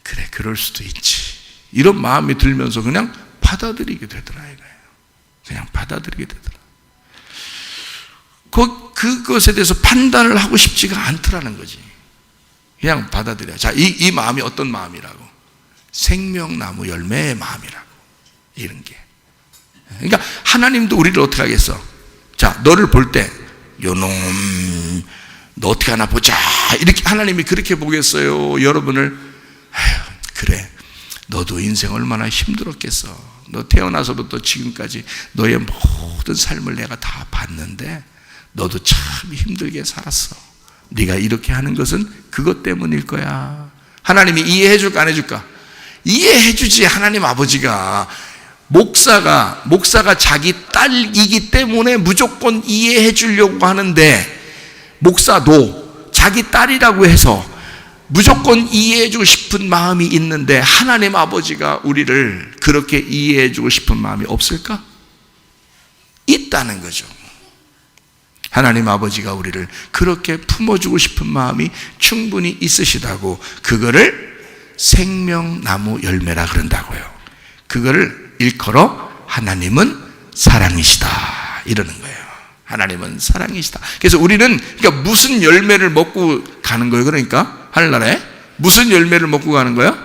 그래 그럴 수도 있지 이런 마음이 들면서 그냥 받아들이게 되더라 이거예요. 그냥 받아들이게 되더라. 그것에 대해서 판단을 하고 싶지가 않더라는 거지. 그냥 받아들여. 자, 이 마음이 어떤 마음이라고? 생명나무 열매의 마음이라고. 이런 게. 그러니까 하나님도 우리를 어떻게 하겠어? 자, 너를 볼 때 요놈 너 어떻게 하나 보자 이렇게 하나님이 그렇게 보겠어요? 여러분을 그래 너도 인생 얼마나 힘들었겠어. 너 태어나서부터 지금까지 너의 모든 삶을 내가 다 봤는데 너도 참 힘들게 살았어. 네가 이렇게 하는 것은 그것 때문일 거야. 하나님이 이해해 줄까 안 해줄까? 이해해 주지. 하나님 아버지가 목사가 자기 딸이기 때문에 무조건 이해해 주려고 하는데, 목사도 자기 딸이라고 해서 무조건 이해해 주고 싶은 마음이 있는데 하나님 아버지가 우리를 그렇게 이해해 주고 싶은 마음이 없을까? 있다는 거죠. 하나님 아버지가 우리를 그렇게 품어주고 싶은 마음이 충분히 있으시다고, 그거를 생명나무 열매라 그런다고요. 그거를 일컬어 하나님은 사랑이시다 이러는 거예요. 하나님은 사랑이시다. 그래서 우리는 그러니까 무슨 열매를 먹고 가는 거예요? 그러니까 하늘나라에 무슨 열매를 먹고 가는 거예요?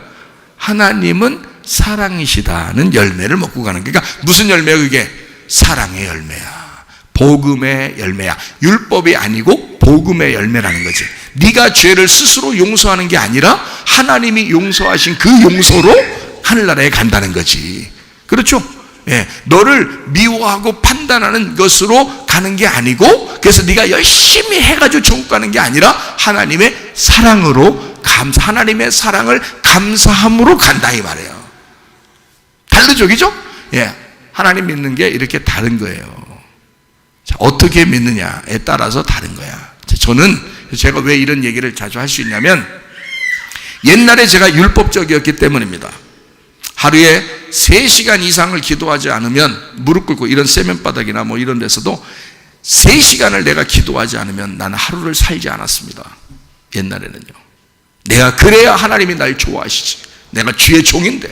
하나님은 사랑이시다는 열매를 먹고 가는 거예요. 그러니까 무슨 열매야? 그게 사랑의 열매야. 복음의 열매야. 율법이 아니고 복음의 열매라는 거지. 네가 죄를 스스로 용서하는 게 아니라 하나님이 용서하신 그 용서로 하늘나라에 간다는 거지. 그렇죠? 예, 너를 미워하고 판단하는 것으로 가는 게 아니고, 그래서 네가 열심히 해가지고 천국 가는 게 아니라 하나님의 사랑으로 하나님의 사랑을 감사함으로 간다 이 말이에요. 다르죠, 그죠? 예, 하나님 믿는 게 이렇게 다른 거예요. 자, 어떻게 믿느냐에 따라서 다른 거야. 제가 왜 이런 얘기를 자주 할 수 있냐면, 옛날에 제가 율법적이었기 때문입니다. 하루에 3시간 이상을 기도하지 않으면, 무릎 꿇고 이런 세면바닥이나 뭐 이런 데서도 3시간을 내가 기도하지 않으면 나는 하루를 살지 않았습니다. 옛날에는요. 내가 그래야 하나님이 날 좋아하시지. 내가 주의 종인데.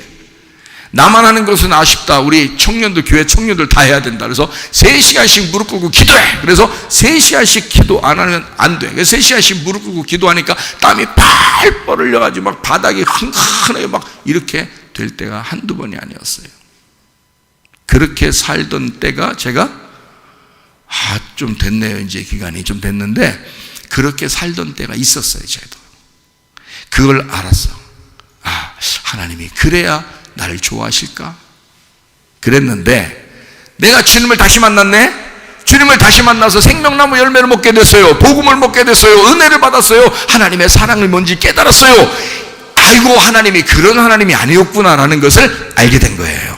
나만 하는 것은 아쉽다. 우리 청년들, 교회 청년들 다 해야 된다. 그래서 3시간씩 무릎 꿇고 기도해. 그래서 3시간씩 기도 안 하면 안 돼. 그래서 3시간씩 무릎 꿇고 기도하니까 땀이 팔 흘려가지고 막 바닥이 흥건하게 막 이렇게 될 때가 한두 번이 아니었어요. 그렇게 살던 때가 제가 좀 됐네요. 이제 기간이 좀 됐는데 그렇게 살던 때가 있었어요. 저도 그걸 알았어. 하나님이 그래야 나를 좋아하실까? 그랬는데 내가 주님을 다시 만났네. 주님을 다시 만나서 생명나무 열매를 먹게 됐어요. 복음을 먹게 됐어요. 은혜를 받았어요. 하나님의 사랑을 뭔지 깨달았어요. 아이고, 하나님이 그런 하나님이 아니었구나라는 것을 알게 된 거예요.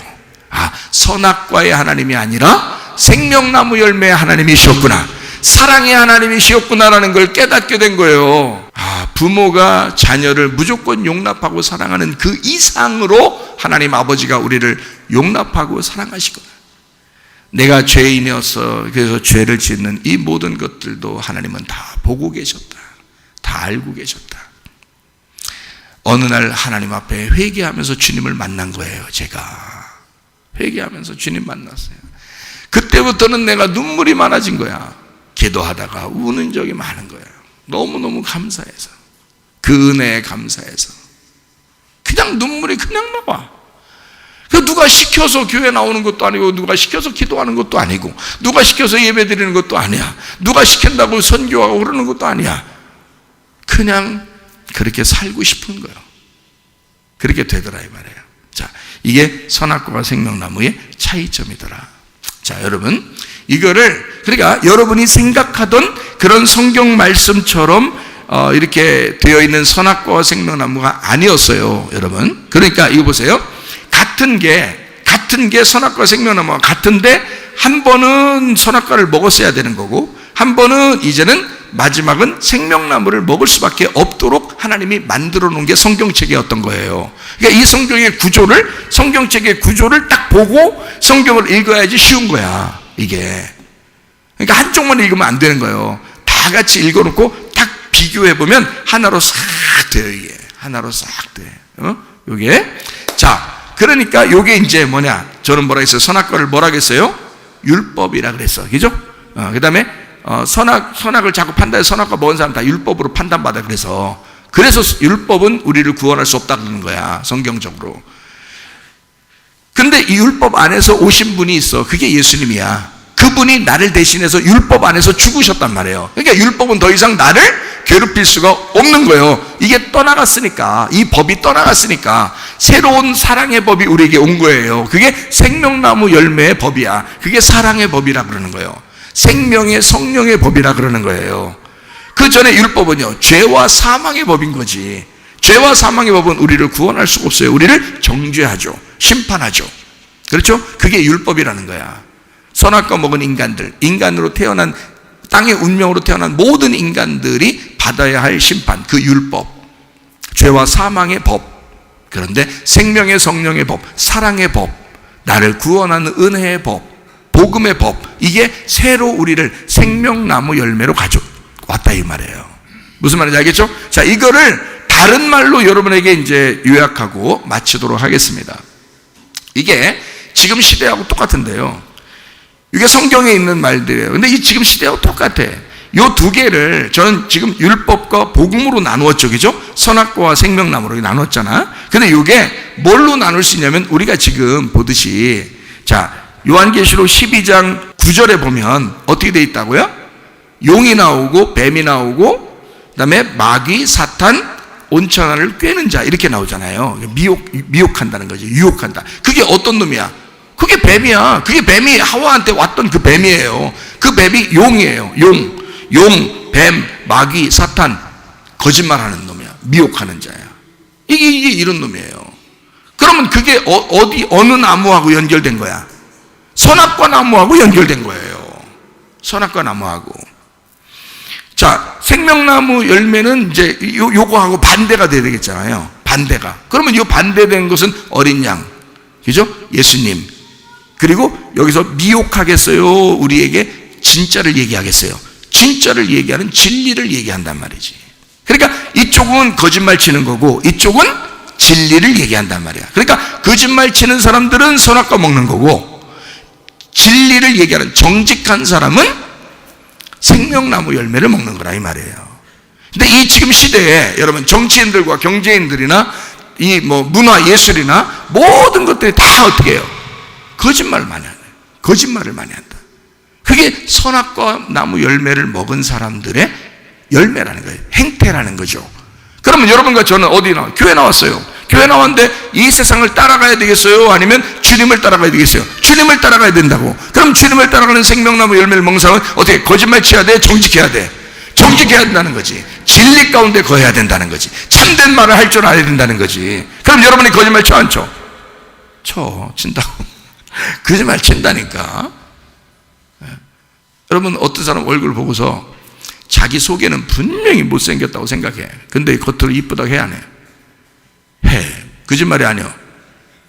선악과의 하나님이 아니라 생명나무 열매의 하나님이시었구나, 사랑의 하나님이시었구나라는 걸 깨닫게 된 거예요. 부모가 자녀를 무조건 용납하고 사랑하는 그 이상으로 하나님 아버지가 우리를 용납하고 사랑하시구나. 내가 죄인이어서 그래서 죄를 짓는 이 모든 것들도 하나님은 다 보고 계셨다. 다 알고 계셨다. 어느 날 하나님 앞에 회개하면서 주님을 만난 거예요. 제가 회개하면서 주님 만났어요. 그때부터는 내가 눈물이 많아진 거야. 기도하다가 우는 적이 많은 거야. 너무너무 감사해서, 그 은혜에 감사해서 그냥 눈물이 그냥 나와. 누가 시켜서 교회 나오는 것도 아니고, 누가 시켜서 기도하는 것도 아니고, 누가 시켜서 예배 드리는 것도 아니야. 누가 시킨다고 선교하고 그러는 것도 아니야. 그냥 그렇게 살고 싶은 거예요. 그렇게 되더라 이 말이에요. 자, 이게 선악과와 생명나무의 차이점이더라. 자, 여러분, 이거를 그러니까 여러분이 생각하던 그런 성경 말씀처럼 이렇게 되어 있는 선악과와 생명나무가 아니었어요, 여러분. 그러니까 이거 보세요. 같은 게 선악과 생명나무가 같은데 한 번은 선악과를 먹었어야 되는 거고, 한 번은 이제는 마지막은 생명나무를 먹을 수밖에 없도록 하나님이 만들어 놓은 게 성경책이었던 거예요. 그러니까 이 성경책의 구조를 딱 보고 성경을 읽어야지 쉬운 거야, 이게. 그러니까 한쪽만 읽으면 안 되는 거예요. 다 같이 읽어놓고 딱 비교해보면 하나로 싹 돼요, 이게. 하나로 싹 돼. 요게. 자, 그러니까 요게 이제 뭐냐. 저는 뭐라 했어요? 선악과를 뭐라 했어요? 율법이라 그랬어. 그죠? 그 다음에 선악을 자꾸 판단해서 선악과 먹은 사람 다 율법으로 판단받아. 그래서 율법은 우리를 구원할 수 없다 그러는 거야, 성경적으로. 근데 이 율법 안에서 오신 분이 있어. 그게 예수님이야. 그분이 나를 대신해서 율법 안에서 죽으셨단 말이에요. 그러니까 율법은 더 이상 나를 괴롭힐 수가 없는 거예요. 이게 떠나갔으니까, 이 법이 떠나갔으니까 새로운 사랑의 법이 우리에게 온 거예요. 그게 생명나무 열매의 법이야. 그게 사랑의 법이라 그러는 거예요. 생명의 성령의 법이라 그러는 거예요. 그 전에 율법은요, 죄와 사망의 법인 거지. 죄와 사망의 법은 우리를 구원할 수가 없어요. 우리를 정죄하죠. 심판하죠. 그렇죠? 그게 율법이라는 거야. 선악과 먹은 인간으로 태어난, 땅의 운명으로 태어난 모든 인간들이 받아야 할 심판, 그 율법, 죄와 사망의 법. 그런데 생명의 성령의 법, 사랑의 법, 나를 구원하는 은혜의 법, 복음의 법, 이게 새로 우리를 생명나무 열매로 가져왔다 이 말이에요. 무슨 말인지 알겠죠? 자, 이거를 다른 말로 여러분에게 이제 요약하고 마치도록 하겠습니다. 이게 지금 시대하고 똑같은데요, 이게 성경에 있는 말들이에요. 근데 이 지금 시대하고 똑같아. 요 두 개를 저는 지금 율법과 복음으로 나누었죠. 그죠? 선악과와 생명나무로 나눴잖아. 근데 이게 뭘로 나눌 수 있냐면, 우리가 지금 보듯이, 자, 요한계시록 12장 9절에 보면 어떻게 돼 있다고요? 용이 나오고 뱀이 나오고 그다음에 마귀, 사탄, 온천하를 꿰는 자, 이렇게 나오잖아요. 미혹한다는 거지. 유혹한다. 그게 어떤 놈이야? 그게 뱀이야. 그게 뱀이 하와한테 왔던 그 뱀이에요. 그 뱀이 용이에요. 용, 뱀, 마귀, 사탄, 거짓말하는 놈이야. 미혹하는 자야. 이게 이런 놈이에요. 그러면 그게 어느 나무하고 연결된 거야? 선악과 나무하고 연결된 거예요. 선악과 나무하고. 자, 생명나무 열매는 이제 요거하고 반대가 돼야 되겠잖아요. 반대가. 그러면 이 반대된 것은 어린 양, 그죠? 예수님. 그리고 여기서 미혹하겠어요? 우리에게 진짜를 얘기하겠어요? 진짜를 얘기하는 진리를 얘기한단 말이지. 그러니까 이쪽은 거짓말 치는 거고, 이쪽은 진리를 얘기한단 말이야. 그러니까 거짓말 치는 사람들은 선악과 먹는 거고, 진리를 얘기하는 정직한 사람은 생명나무 열매를 먹는 거라 이 말이에요. 근데 이 지금 시대에 여러분 정치인들과 경제인들이나 이 뭐 문화 예술이나 모든 것들이 다 어떻게 해요? 거짓말을 많이 하네. 거짓말을 많이 한다. 그게 선악과 나무 열매를 먹은 사람들의 열매라는 거예요. 행태라는 거죠. 그러면 여러분과 저는 어디 나와? 교회 나왔어요. 교회 나왔는데 이 세상을 따라가야 되겠어요? 아니면 주님을 따라가야 되겠어요? 주님을 따라가야 된다고. 그럼 주님을 따라가는 생명나무 열매를 먹는 사람은 어떻게? 거짓말 쳐야 돼? 정직해야 돼? 정직해야 된다는 거지. 진리 가운데 거해야 된다는 거지. 참된 말을 할 줄 알아야 된다는 거지. 그럼 여러분이 거짓말 쳐 안 쳐? 쳐. 친다고. 거짓말 친다니까. 여러분 어떤 사람 얼굴 보고서 자기 속에는 분명히 못생겼다고 생각해. 근데 겉으로 이쁘다고 해 안 해? 해. 거짓말이 아니야.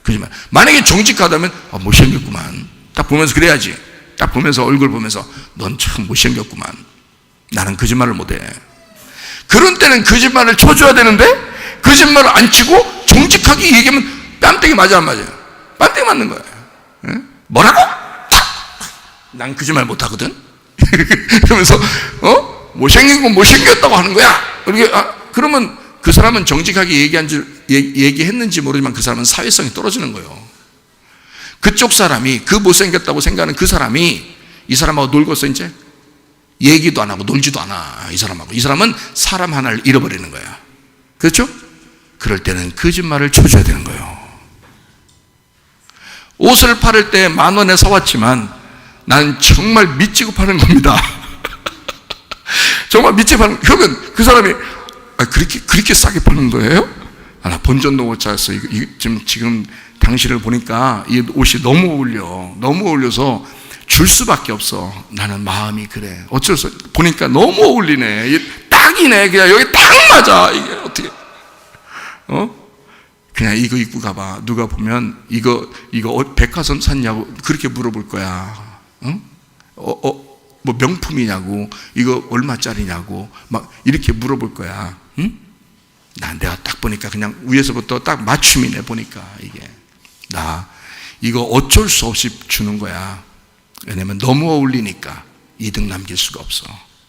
거짓말. 만약에 정직하다면 못생겼구만. 딱 보면서 그래야지. 딱 보면서 얼굴 보면서 넌 참 못생겼구만. 나는 거짓말을 못해. 그런 때는 거짓말을 쳐줘야 되는데 거짓말을 안 치고 정직하게 얘기하면 뺨때기 맞아 안 맞아요? 뺨때기 맞는 거야. 응? 뭐라고? 난 거짓말 못하거든. 그러면서 못생긴 건 못생겼다고 하는 거야. 그러면 그 사람은 정직하게 얘기했는지 모르지만 그 사람은 사회성이 떨어지는 거예요. 그쪽 사람이 그 못생겼다고 생각하는 그 사람이 이 사람하고 놀고서 이제 얘기도 안 하고 놀지도 않아. 이 사람하고. 이 사람은 사람 하나를 잃어버리는 거야. 그렇죠? 그럴 때는 거짓말을 쳐줘야 되는 거예요. 옷을 팔을 때 10,000원에 사왔지만 난 정말 미치고 파는 겁니다. 정말 미치고 파는. 그러면 그 사람이 그렇게 싸게 파는 거예요? 나 본전도 못 찾았어. 지금 당신을 보니까 이 옷이 너무 어울려서 줄 수밖에 없어. 나는 마음이 그래. 어쩔 수 없어. 보니까 너무 어울리네. 딱이네. 그냥 여기 딱 맞아. 이게 어떻게? 그냥 이거 입고 가봐. 누가 보면 이거 백화점 샀냐고 그렇게 물어볼 거야. 뭐 명품이냐고, 이거 얼마짜리냐고 막 이렇게 물어볼 거야. 응? 내가 딱 보니까 그냥 위에서부터 딱 맞춤이네. 보니까 이게 나 이거 어쩔 수 없이 주는 거야. 왜냐면 너무 어울리니까 이득 남길 수가 없어.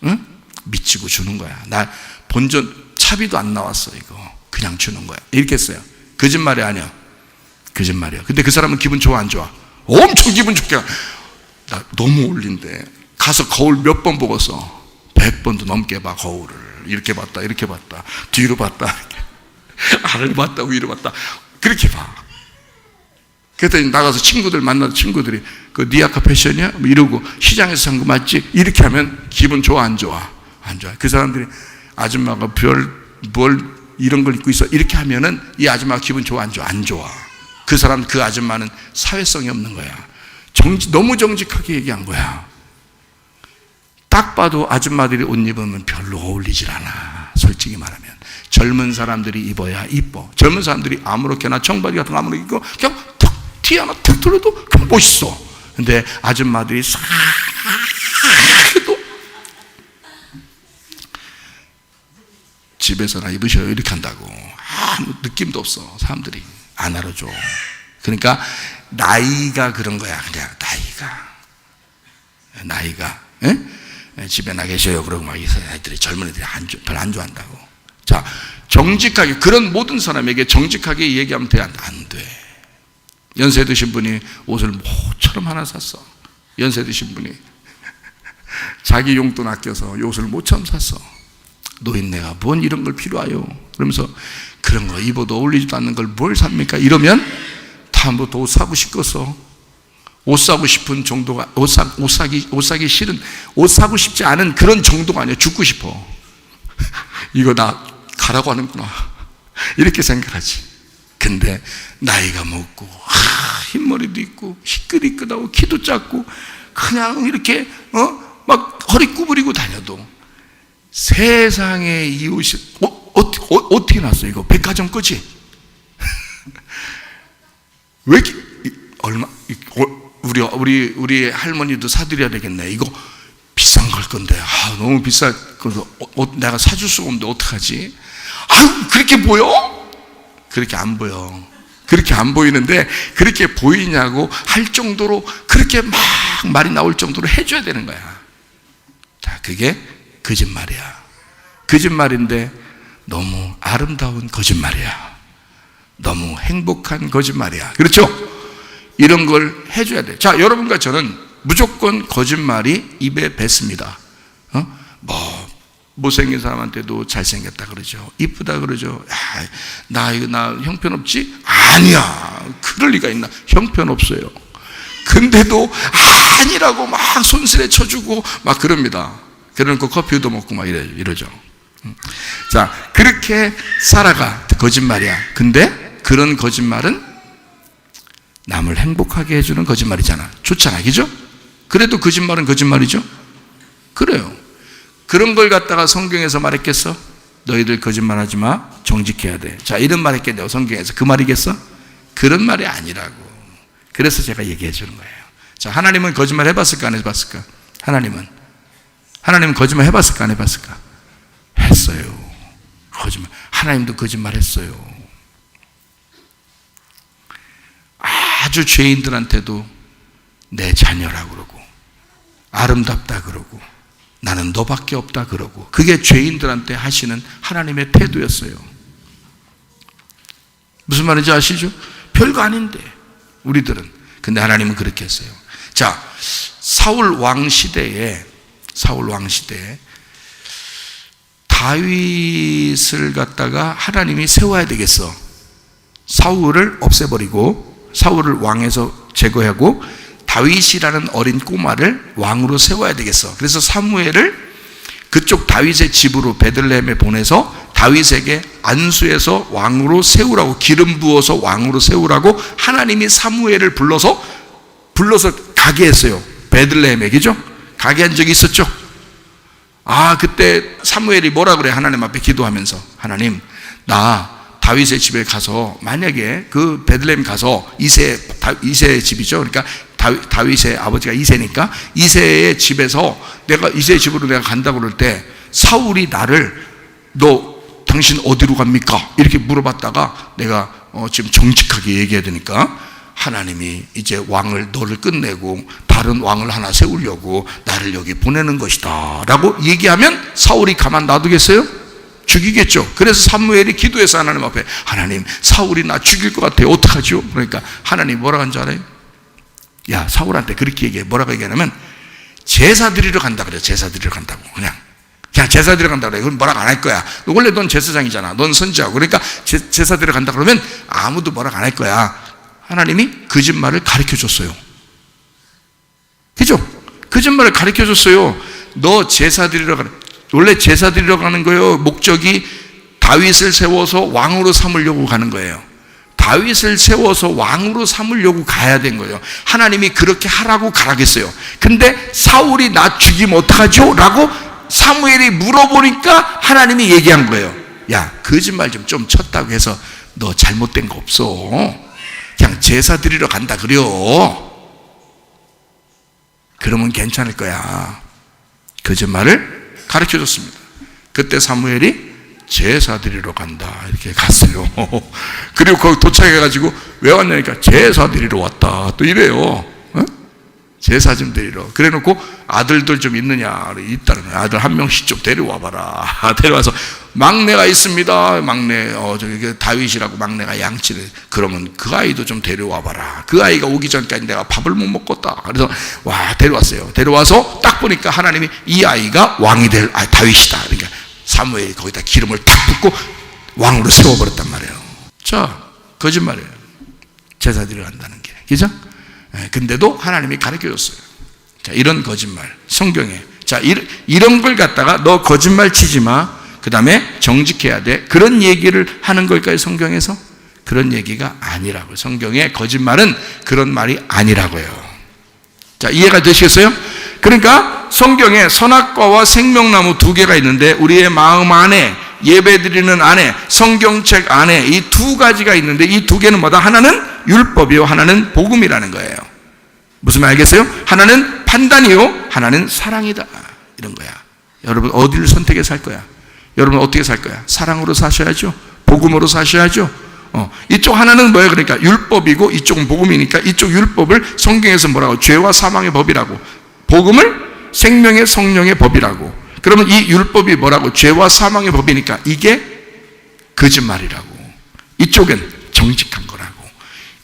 응? 미치고 주는 거야. 나 본전 차비도 안 나왔어. 이거 그냥 주는 거야. 이렇게 했어요. 거짓말이 아니야. 거짓말이야. 근데 그 사람은 기분 좋아 안 좋아? 엄청 기분 좋게. 나 너무 어울린대. 가서 거울 몇 번 보고서 100번도 넘게 봐. 거울을 이렇게 봤다 뒤로 봤다 아래로 봤다 위로 봤다 그렇게 봐. 그랬더니 나가서 친구들 만나서 친구들이 네 아까 패션이야? 뭐 이러고 시장에서 산 거 맞지? 이렇게 하면 기분 좋아 안 좋아? 안 좋아. 그 사람들이 아줌마가 뭘 이런 걸 입고 있어 이렇게 하면은 이 아줌마가 기분 좋아 안 좋아? 안 좋아. 그 사람 그 아줌마는 사회성이 없는 거야. 너무 정직하게 얘기한 거야. 딱 봐도 아줌마들이 옷 입으면 별로 어울리질 않아. 솔직히 말하면 젊은 사람들이 입어야 이뻐. 젊은 사람들이 아무렇게나 청바지 같은 거 아무렇게 입고 그냥 티 하나 툭 털어도 그냥 멋있어. 근데 아줌마들이 싹 해도 집에서나 입으셔요 이렇게 한다고 아무 느낌도 없어. 사람들이 안 알아줘. 그러니까 나이가 그런 거야. 그냥 나이가 에? 집에 나 계셔요 그러고 막 애들이 젊은 애들이 별로 안 좋아한다고. 자, 정직하게 그런 모든 사람에게 정직하게 얘기하면 돼? 안 돼. 연세 드신 분이 옷을 모처럼 하나 샀어. 연세 드신 분이 자기 용돈 아껴서 옷을 모처럼 샀어. 노인네가 뭔 이런 걸 필요하요? 그러면서 그런 거 입어도 어울리지도 않는 걸 뭘 삽니까? 이러면 다음부터 옷 사고 싶겠어. 옷 사고 싶은 정도가 옷 사기 싫은 옷 사고 싶지 않은 그런 정도가 아니야. 죽고 싶어. 이거 나 가라고 하는구나 이렇게 생각하지. 근데 나이가 먹고 흰머리도 있고 희끗희끗하고 키도 작고 그냥 이렇게 막 허리 구부리고 다녀도 세상에 이 옷이 어떻게 났어? 이거 백화점 거지? 왜 이렇게 얼마 우리 할머니도 사드려야 되겠네. 이거 비싼 걸 건데 너무 비싸. 그래서 내가 사줄 수가 없는데 어떡하지? 그렇게 보여? 그렇게 안 보여. 그렇게 안 보이는데 그렇게 보이냐고 할 정도로 그렇게 막 말이 나올 정도로 해줘야 되는 거야. 자, 그게 거짓말이야. 거짓말인데 너무 아름다운 거짓말이야. 너무 행복한 거짓말이야. 그렇죠? 이런 걸 해줘야 돼. 자, 여러분과 저는 무조건 거짓말이 입에 뱉습니다. 못생긴 사람한테도 잘생겼다 그러죠. 이쁘다 그러죠. 야, 나 형편없지? 아니야. 그럴 리가 있나? 형편없어요. 근데도 아니라고 막 손실에 쳐주고 막 그럽니다. 그러놓고 커피 얻어먹고 막 이러죠. 자, 그렇게 살아가. 거짓말이야. 근데 그런 거짓말은 남을 행복하게 해주는 거짓말이잖아. 좋잖아. 그죠? 그래도 거짓말은 거짓말이죠? 그래요. 그런 걸 갖다가 성경에서 말했겠어? 너희들 거짓말하지 마. 정직해야 돼. 자, 이런 말 했겠네요. 성경에서. 그 말이겠어? 그런 말이 아니라고. 그래서 제가 얘기해 주는 거예요. 자, 하나님은 거짓말 해봤을까 안 해봤을까? 하나님은 거짓말 해봤을까 안 해봤을까? 했어요. 거짓말. 하나님도 거짓말 했어요. 아주 죄인들한테도 내 자녀라 그러고 아름답다 그러고 나는 너밖에 없다 그러고, 그게 죄인들한테 하시는 하나님의 태도였어요. 무슨 말인지 아시죠? 별거 아닌데 우리들은. 근데 하나님은 그렇게 했어요. 자, 사울 왕 시대에 다윗을 갖다가 하나님이 세워야 되겠어. 사울을 없애버리고 사울을 왕에서 제거하고 다윗이라는 어린 꼬마를 왕으로 세워야 되겠어. 그래서 사무엘을 그쪽 다윗의 집으로 베들레헴에 보내서 다윗에게 안수해서 왕으로 세우라고, 기름 부어서 왕으로 세우라고 하나님이 사무엘을 불러서 가게 했어요. 베들레헴에. 그죠? 가게 한 적이 있었죠. 그때 사무엘이 뭐라 그래? 하나님 앞에 기도하면서, 하나님, 나 다윗의 집에 가서, 만약에 그 베들레헴 가서 이세의 집이죠. 그러니까 다윗의 아버지가 이세니까 이세의 집에서 이세의 집으로 내가 간다고 그럴 때 사울이 나를 당신 어디로 갑니까? 이렇게 물어봤다가 내가 지금 정직하게 얘기해야 되니까 하나님이 이제 너를 끝내고 다른 왕을 하나 세우려고 나를 여기 보내는 것이다 라고 얘기하면 사울이 가만 놔두겠어요? 죽이겠죠. 그래서 사무엘이 기도해서 하나님 앞에, 하나님, 사울이 나 죽일 것 같아요. 어떡하죠? 그러니까 하나님 뭐라고 한 줄 알아요? 야, 사울한테 그렇게 얘기해. 뭐라고 얘기하냐면 제사 드리러 간다 그래요. 제사 드리러 간다고. 그냥 제사 드리러 간다 그래. 그럼 뭐라고 안 할 거야. 원래 넌 제사장이잖아. 넌 선지자고. 그러니까 제사 드리러 간다 그러면 아무도 뭐라고 안 할 거야. 하나님이 거짓말을 가르쳐 줬어요. 그죠? 거짓말을 가르쳐 줬어요. 너 제사 드리러 가라. 원래 제사 드리러 가는 거예요. 목적이 다윗을 세워서 왕으로 삼으려고 가는 거예요. 다윗을 세워서 왕으로 삼으려고 가야 된 거예요. 하나님이 그렇게 하라고 가라겠어요. 근데 사울이 나 죽이면 어떡하죠? 라고 사무엘이 물어보니까 하나님이 얘기한 거예요. 야, 거짓말 좀 쳤다고 해서 너 잘못된 거 없어. 그냥 제사 드리러 간다 그래요. 그러면 괜찮을 거야. 거짓말을 가르쳐 줬습니다. 그때 사무엘이 제사 드리러 간다 이렇게 갔어요. 그리고 거기 도착해가지고 왜 왔냐니까 제사 드리러 왔다 또 이래요. 제사 좀 드리러. 그래 놓고 아들들 좀 있느냐? 있다는 거야. 아들 한 명씩 좀 데려와 봐라. 데려와서 막내가 있습니다. 막내 저기 다윗이라고 막내가 양치를. 그러면 그 아이도 좀 데려와 봐라. 그 아이가 오기 전까지 내가 밥을 못 먹었다. 그래서 데려왔어요. 데려와서 딱 보니까 하나님이 이 아이가 왕이 될 다윗이다. 그러니까 사무엘이 거기다 기름을 탁 붓고 왕으로 세워버렸단 말이에요. 자, 거짓말이에요. 제사 드리러 간다는 게. 그죠? 근데도 하나님이 가르쳐 줬어요. 자, 이런 거짓말. 성경에. 자, 이런 걸 갖다가 너 거짓말 치지 마. 그 다음에 정직해야 돼. 그런 얘기를 하는 걸까요, 성경에서? 그런 얘기가 아니라고요. 성경에 거짓말은 그런 말이 아니라고요. 자, 이해가 되시겠어요? 그러니까 성경에 선악과와 생명나무 두 개가 있는데 우리의 마음 안에, 예배드리는 안에, 성경책 안에 이 두 가지가 있는데 이 두 개는 뭐다? 하나는 율법이요, 하나는 복음이라는 거예요. 무슨 말 알겠어요? 하나는 판단이요, 하나는 사랑이다. 이런 거야. 여러분 어디를 선택해서 살 거야? 여러분 어떻게 살 거야? 사랑으로 사셔야죠. 복음으로 사셔야죠. 이쪽 하나는 뭐예요? 그러니까 율법이고 이쪽은 복음이니까 이쪽 율법을 성경에서 뭐라고? 죄와 사망의 법이라고. 복음을 생명의 성령의 법이라고. 그러면 이 율법이 뭐라고? 죄와 사망의 법이니까 이게 거짓말이라고. 이쪽은 정직한 거라고.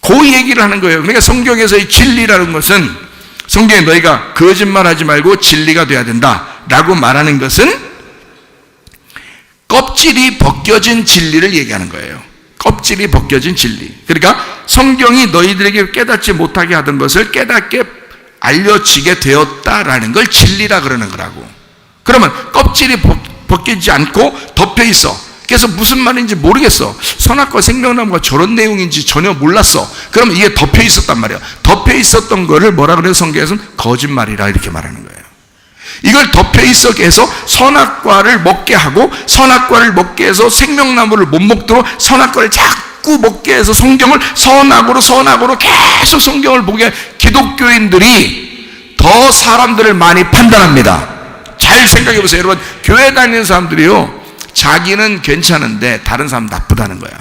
그 얘기를 하는 거예요. 그러니까 성경에서의 진리라는 것은, 성경에 너희가 거짓말하지 말고 진리가 돼야 된다 라고 말하는 것은 껍질이 벗겨진 진리를 얘기하는 거예요. 껍질이 벗겨진 진리. 그러니까 성경이 너희들에게 깨닫지 못하게 하던 것을 깨닫게 알려지게 되었다라는 걸 진리라 그러는 거라고. 그러면 껍질이 벗기지 않고 덮여 있어. 그래서 무슨 말인지 모르겠어. 선악과 생명나무가 저런 내용인지 전혀 몰랐어. 그러면 이게 덮여 있었단 말이야. 덮여 있었던 거를 뭐라 그래요? 성경에서는 거짓말이라 이렇게 말하는 거예요. 이걸 덮여 있었게 해서 선악과를 먹게 하고, 선악과를 먹게 해서 생명나무를 못 먹도록 선악과를 자꾸 먹게 해서 성경을 선악으로 계속 성경을 보게, 기독교인들이 더 사람들을 많이 판단합니다. 잘 생각해 보세요. 여러분, 교회 다니는 사람들이요, 자기는 괜찮은데 다른 사람 나쁘다는 거야.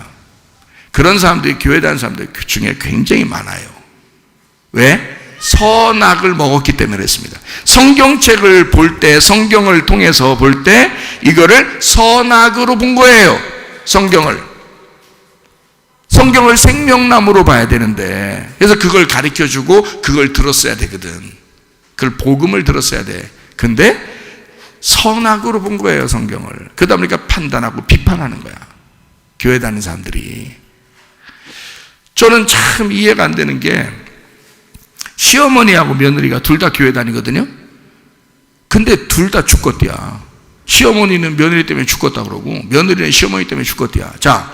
그런 사람들이 교회 다니는 사람들 중에 굉장히 많아요. 왜? 선악을 먹었기 때문에 그랬습니다. 성경책을 볼 때, 성경을 통해서 볼 때 이거를 선악으로 본 거예요. 성경을 생명나무로 봐야 되는데, 그래서 그걸 가르쳐주고 그걸 들었어야 되거든. 그걸 복음을 들었어야 돼. 근데 선악으로 본 거예요, 성경을. 그러다 보니까 판단하고 비판하는 거야, 교회 다니는 사람들이. 저는 참 이해가 안 되는 게, 시어머니하고 며느리가 둘 다 교회 다니거든요. 근데 둘 다 죽겠대야. 시어머니는 며느리 때문에 죽겠다 그러고, 며느리는 시어머니 때문에 죽겠대야. 자,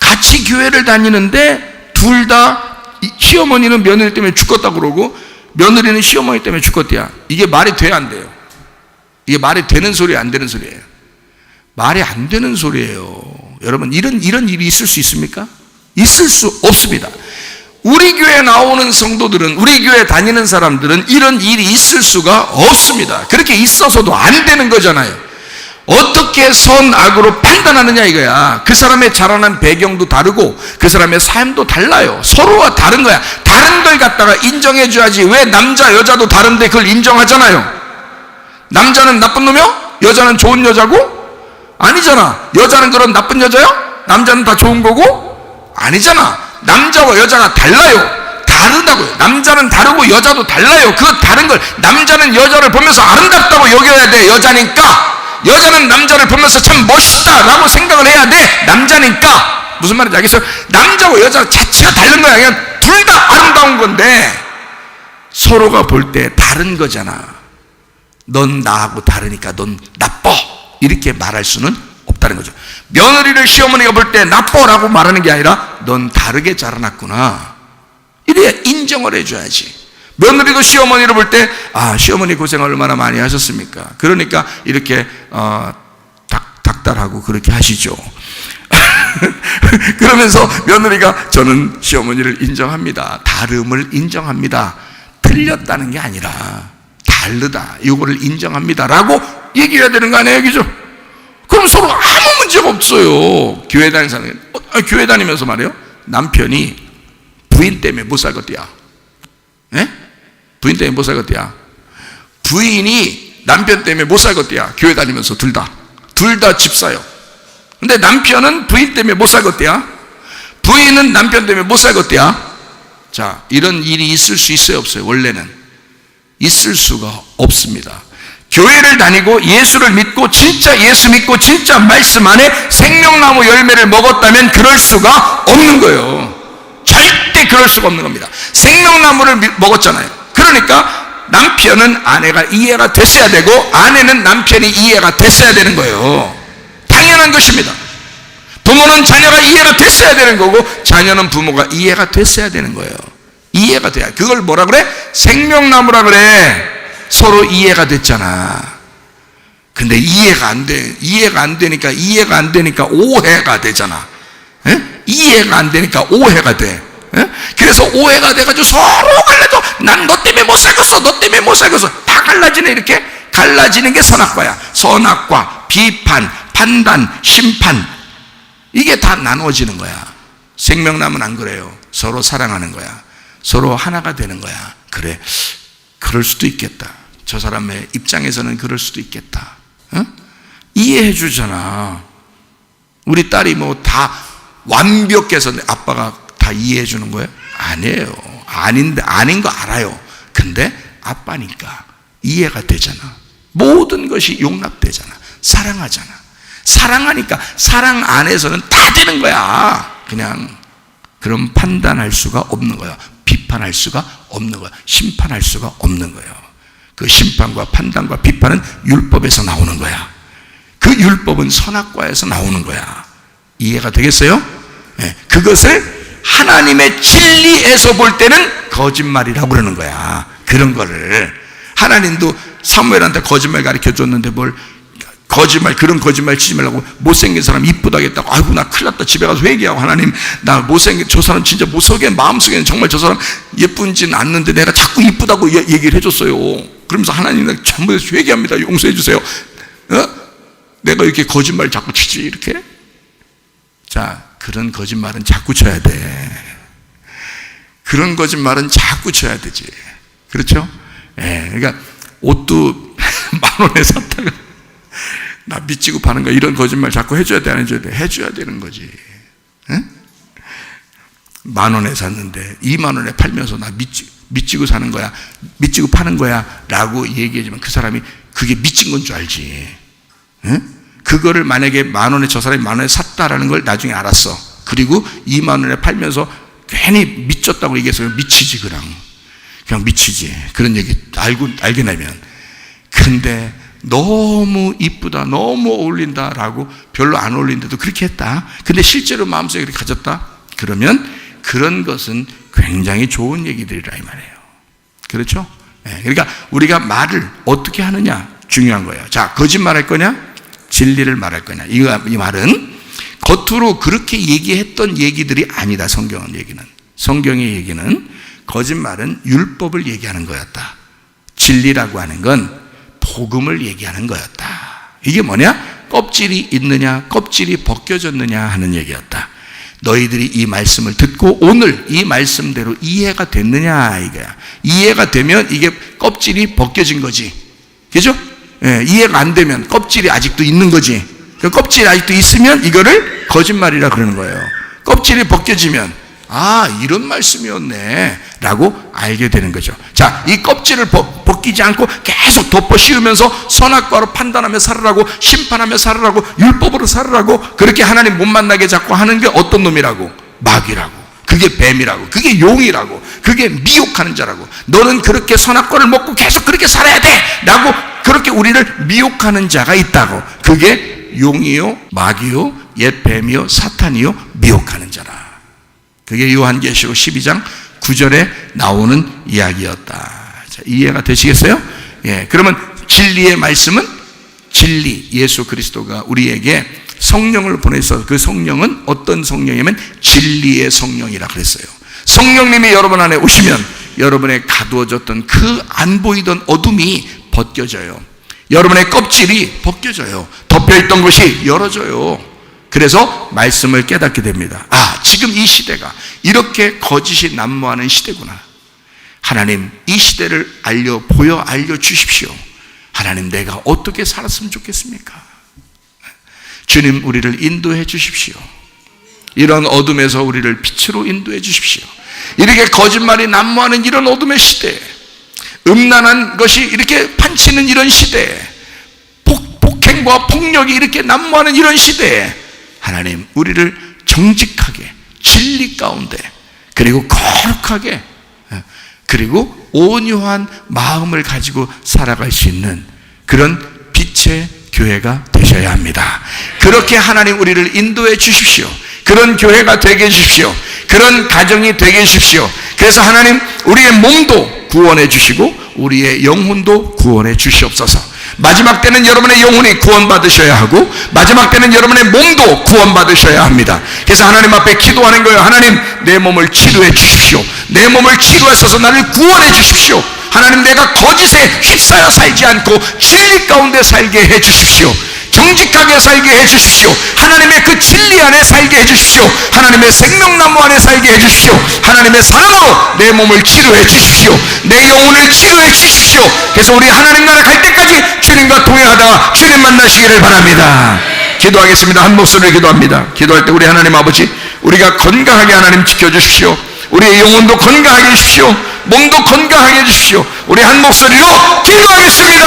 같이 교회를 다니는데 둘 다, 시어머니는 며느리 때문에 죽겠다 그러고 며느리는 시어머니 때문에 죽겠대야. 이게 말이 돼야 안 돼요? 이게 말이 되는 소리예요, 안 되는 소리예요? 말이 안 되는 소리예요. 여러분, 이런 일이 있을 수 있습니까? 있을 수 없습니다. 우리 교회 나오는 성도들은, 우리 교회 다니는 사람들은 이런 일이 있을 수가 없습니다. 그렇게 있어서도 안 되는 거잖아요. 어떻게 선악으로 판단하느냐 이거야. 그 사람의 자라난 배경도 다르고 그 사람의 삶도 달라요. 서로가 다른 거야. 다른 걸 갖다가 인정해 줘야지. 왜 남자 여자도 다른데 그걸 인정하잖아요. 남자는 나쁜 놈이요? 여자는 좋은 여자고? 아니잖아. 여자는 그런 나쁜 여자요? 남자는 다 좋은 거고? 아니잖아. 남자와 여자가 달라요. 다르다고요. 남자는 다르고 여자도 달라요. 그 다른 걸, 남자는 여자를 보면서 아름답다고 여겨야 돼. 여자니까. 여자는 남자를 보면서 참 멋있다 라고 생각을 해야 돼. 남자니까. 무슨 말인지 알겠어요? 남자와 여자 자체가 다른 거야. 그냥 둘 다 아름다운 건데 서로가 볼 때 다른 거잖아. 넌 나하고 다르니까 넌 나빠, 이렇게 말할 수는 없다는 거죠. 며느리를 시어머니가 볼 때 나빠라고 말하는 게 아니라 넌 다르게 자라났구나, 이래야 인정을 해줘야지. 며느리도 시어머니를 볼 때, 아, 시어머니 고생 얼마나 많이 하셨습니까? 그러니까 이렇게 닥달하고 그렇게 하시죠. 그러면서 며느리가 저는 시어머니를 인정합니다, 다름을 인정합니다, 틀렸다는 게 아니라 다르다, 이거를 인정합니다 라고 얘기해야 되는 거 아니에요, 그죠? 그럼 서로 아무 문제가 없어요. 교회 다니는 사람이, 교회 다니면서 말이에요, 남편이 부인 때문에 못 살겠대야. 예? 부인 때문에 못 살겠대야. 부인이 남편 때문에 못 살겠대야. 교회 다니면서 둘 다 집 사요. 근데 남편은 부인 때문에 못 살겠대야. 부인은 남편 때문에 못 살겠대야. 자, 이런 일이 있을 수 있어요, 없어요? 원래는 있을 수가 없습니다. 교회를 다니고 예수를 믿고 진짜 예수 믿고 진짜 말씀 안에 생명나무 열매를 먹었다면 그럴 수가 없는 거예요. 절대 그럴 수가 없는 겁니다. 생명나무를 먹었잖아요. 그러니까 남편은 아내가 이해가 됐어야 되고 아내는 남편이 이해가 됐어야 되는 거예요. 당연한 것입니다. 부모는 자녀가 이해가 됐어야 되는 거고 자녀는 부모가 이해가 됐어야 되는 거예요. 이해가 돼야. 그걸 뭐라 그래? 생명나무라 그래. 서로 이해가 됐잖아. 근데 이해가 안 되니까 오해가 되잖아. 에? 이해가 안 되니까 오해가 돼. 에? 그래서 오해가 돼가지고 서로 갈라져. 난 너 때문에 못 살겠어, 너 때문에 못 살겠어. 다 갈라지네. 이렇게 갈라지는 게 선악과야. 선악과, 비판, 판단, 심판, 이게 다 나눠지는 거야. 생명나무는 안 그래요. 서로 사랑하는 거야. 서로 하나가 되는 거야. 그래, 그럴 수도 있겠다. 저 사람의 입장에서는 그럴 수도 있겠다. 어? 이해해 주잖아. 우리 딸이 뭐 다 완벽해서 아빠가 다 이해해 주는 거예요? 아니에요. 아닌 거 알아요. 근데 아빠니까 이해가 되잖아. 모든 것이 용납되잖아. 사랑하잖아. 사랑하니까 사랑 안에서는 다 되는 거야. 그냥 그럼 판단할 수가 없는 거야. 비판할 수가 없는 거야. 심판할 수가 없는 거예요. 그 심판과 판단과 비판은 율법에서 나오는 거야. 그 율법은 선악과에서 나오는 거야. 이해가 되겠어요? 네. 그것을 하나님의 진리에서 볼 때는 거짓말이라고 그러는 거야. 그런 거를 하나님도 사무엘한테 거짓말 가르쳐 줬는데 뭘 거짓말, 그런 거짓말 치지 말라고. 못생긴 사람 이쁘다겠다고. 아이고 나 큰일 났다. 집에 가서 회개하고, 하나님 나 못생긴, 저 사람 진짜 못속에 마음속에는 정말 저 사람 예쁜지는 않는데 내가 자꾸 이쁘다고 얘기를 해줬어요. 그러면서 하나님 나 전부 회개합니다. 용서해 주세요. 어? 내가 이렇게 거짓말 자꾸 치지 이렇게? 자, 그런 거짓말은 자꾸 쳐야 돼. 그런 거짓말은 자꾸 쳐야 되지. 그렇죠? 예, 그러니까 옷도 10,000원에 샀다가 나 미치고 파는 거, 이런 거짓말 자꾸 해줘야 돼, 안 해줘야 돼? 해줘야 되는 거지. 응? 10,000원에 샀는데 20,000원에 팔면서 나 미치고 사는 거야, 미치고 파는 거야 라고 얘기해주면 그 사람이 그게 미친 건 줄 알지. 응? 그거를 만약에 10,000원에 저 사람이 10,000원에 샀다라는 걸 나중에 알았어. 그리고 20,000원에 팔면서 괜히 미쳤다고 얘기해서 미치지. 그냥 미치지. 그런 얘기 알게 되면. 근데 너무 이쁘다, 너무 어울린다 라고 별로 안 어울린데도 그렇게 했다. 근데 실제로 마음속에 그렇게 가졌다. 그러면 그런 것은 굉장히 좋은 얘기들이라 이 말이에요. 그렇죠? 네, 그러니까 우리가 말을 어떻게 하느냐 중요한 거예요. 자, 거짓말 할 거냐? 진리를 말할 거냐? 이 말은 겉으로 그렇게 얘기했던 얘기들이 아니다. 성경의 얘기는 거짓말은 율법을 얘기하는 거였다. 진리라고 하는 건 복음을 얘기하는 거였다. 이게 뭐냐? 껍질이 있느냐, 껍질이 벗겨졌느냐 하는 얘기였다. 너희들이 이 말씀을 듣고 오늘 이 말씀대로 이해가 됐느냐 이거야. 이해가 되면 이게 껍질이 벗겨진 거지. 그죠? 예, 이해가 안 되면 껍질이 아직도 있는 거지. 그 껍질이 아직도 있으면 이거를 거짓말이라 그러는 거예요. 껍질이 벗겨지면 아, 이런 말씀이었네 라고 알게 되는 거죠. 자, 이 껍질을 벗기지 않고 계속 덮어 씌우면서 선악과로 판단하며 살으라고, 심판하며 살으라고, 율법으로 살으라고 그렇게 하나님 못 만나게 자꾸 하는 게 어떤 놈이라고? 마귀라고. 그게 뱀이라고. 그게 용이라고. 그게 미혹하는 자라고. 너는 그렇게 선악과를 먹고 계속 그렇게 살아야 돼 라고 그렇게 우리를 미혹하는 자가 있다고. 그게 용이요, 마귀요, 옛 뱀이요, 사탄이요, 미혹하는 자라. 그게 요한계시록 12장 9절에 나오는 이야기였다. 자, 이해가 되시겠어요? 예, 그러면 진리의 말씀은 진리, 예수 그리스도가 우리에게 성령을 보내서 그 성령은 어떤 성령이면 진리의 성령이라 그랬어요. 성령님이 여러분 안에 오시면 여러분의 가두어졌던 그 안 보이던 어둠이 벗겨져요. 여러분의 껍질이 벗겨져요. 덮여있던 것이 열어져요. 그래서 말씀을 깨닫게 됩니다. 아, 지금 이 시대가 이렇게 거짓이 난무하는 시대구나. 하나님, 이 시대를 알려주십시오. 하나님, 내가 어떻게 살았으면 좋겠습니까? 주님, 우리를 인도해 주십시오. 이런 어둠에서 우리를 빛으로 인도해 주십시오. 이렇게 거짓말이 난무하는 이런 어둠의 시대, 음란한 것이 이렇게 판치는 이런 시대, 폭행과 폭력이 이렇게 난무하는 이런 시대에 하나님, 우리를 정직하게 진리 가운데 그리고 거룩하게 그리고 온유한 마음을 가지고 살아갈 수 있는 그런 빛의 교회가 되셔야 합니다. 그렇게 하나님 우리를 인도해 주십시오. 그런 교회가 되게 해주십시오. 그런 가정이 되게 해주십시오. 그래서 하나님, 우리의 몸도 구원해 주시고 우리의 영혼도 구원해 주시옵소서. 마지막 때는 여러분의 영혼이 구원받으셔야 하고 마지막 때는 여러분의 몸도 구원받으셔야 합니다. 그래서 하나님 앞에 기도하는 거예요. 하나님, 내 몸을 치료해 주십시오. 내 몸을 치료하셔서 나를 구원해 주십시오. 하나님, 내가 거짓에 휩싸여 살지 않고 진리 가운데 살게 해 주십시오. 정직하게 살게 해주십시오. 하나님의 그 진리 안에 살게 해주십시오. 하나님의 생명나무 안에 살게 해주십시오. 하나님의 사랑으로 내 몸을 치료해 주십시오. 내 영혼을 치료해 주십시오. 그래서 우리 하나님 나라 갈 때까지 주님과 동행하다가 주님 만나시기를 바랍니다. 기도하겠습니다. 한 목소리로 기도합니다. 기도할 때 우리 하나님 아버지, 우리가 건강하게 하나님 지켜주십시오. 우리의 영혼도 건강하게 해주십시오. 몸도 건강하게 해주십시오. 우리 한 목소리로 기도하겠습니다.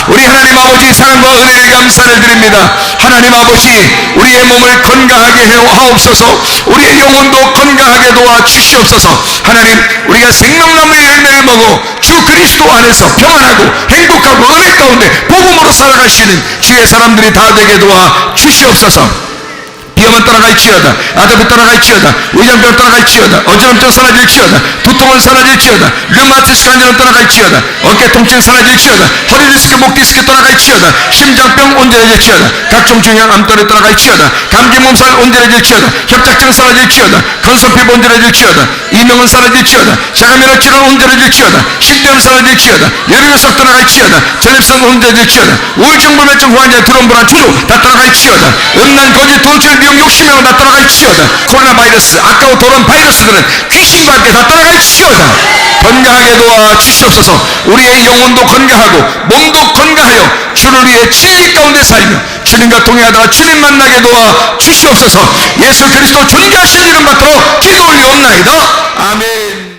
우리 하나님 아버지, 사랑과 은혜를 감사를 드립니다. 하나님 아버지, 우리의 몸을 건강하게 하옵소서. 우리의 영혼도 건강하게 도와주시옵소서. 하나님, 우리가 생명나무의 열매를 먹어 주 그리스도 안에서 평안하고 행복하고 은혜 가운데 복음으로 살아갈 수 있는 주의 사람들이 다 되게 도와주시옵소서. 비염은 떠나갈지어다. 아토피 떠나갈지어다. 위장병 떠나갈지어다. 어지럼증 사라질지어다. 두통은 사라질지어다. 류마티스 관절은 떠나갈지어다. 어깨 통증 사라질지어다. 허리 디스크, 목 디스크 떠나갈지어다. 심장병 온전해질지어다. 각종 중요한 암tor이 떠나갈지어다. 감기 몸살 온전해질지어다. 협착증 사라질지어다. 건선피부 온전해질지어다. 이명은 사라질지어다. 자가면역 질환 온전해질지어다. 식도염 사라질지어다. 열혈석 떠나갈지어다. 전립선 온전해질지어다. 우울증 불면증 후환자 두려움 불안 초조 다 떠나갈지어다. 음란 거짓 도출 미용 욕심으로 다 떠나갈지어다. 코로나 바이러스, 아까워 돌아온 바이러스들은 귀신과 함께 다 떠나갈지어다. 건강하게 도와주시옵소서. 우리의 영혼도 건강하고 몸도 건강하여 주를 위해 진리 가운데 살며 주님과 동행하다가 주님 만나게 도와주시옵소서. 예수 그리스도 존귀하신 이름 받들어 기도 올리옵나이다. 아멘.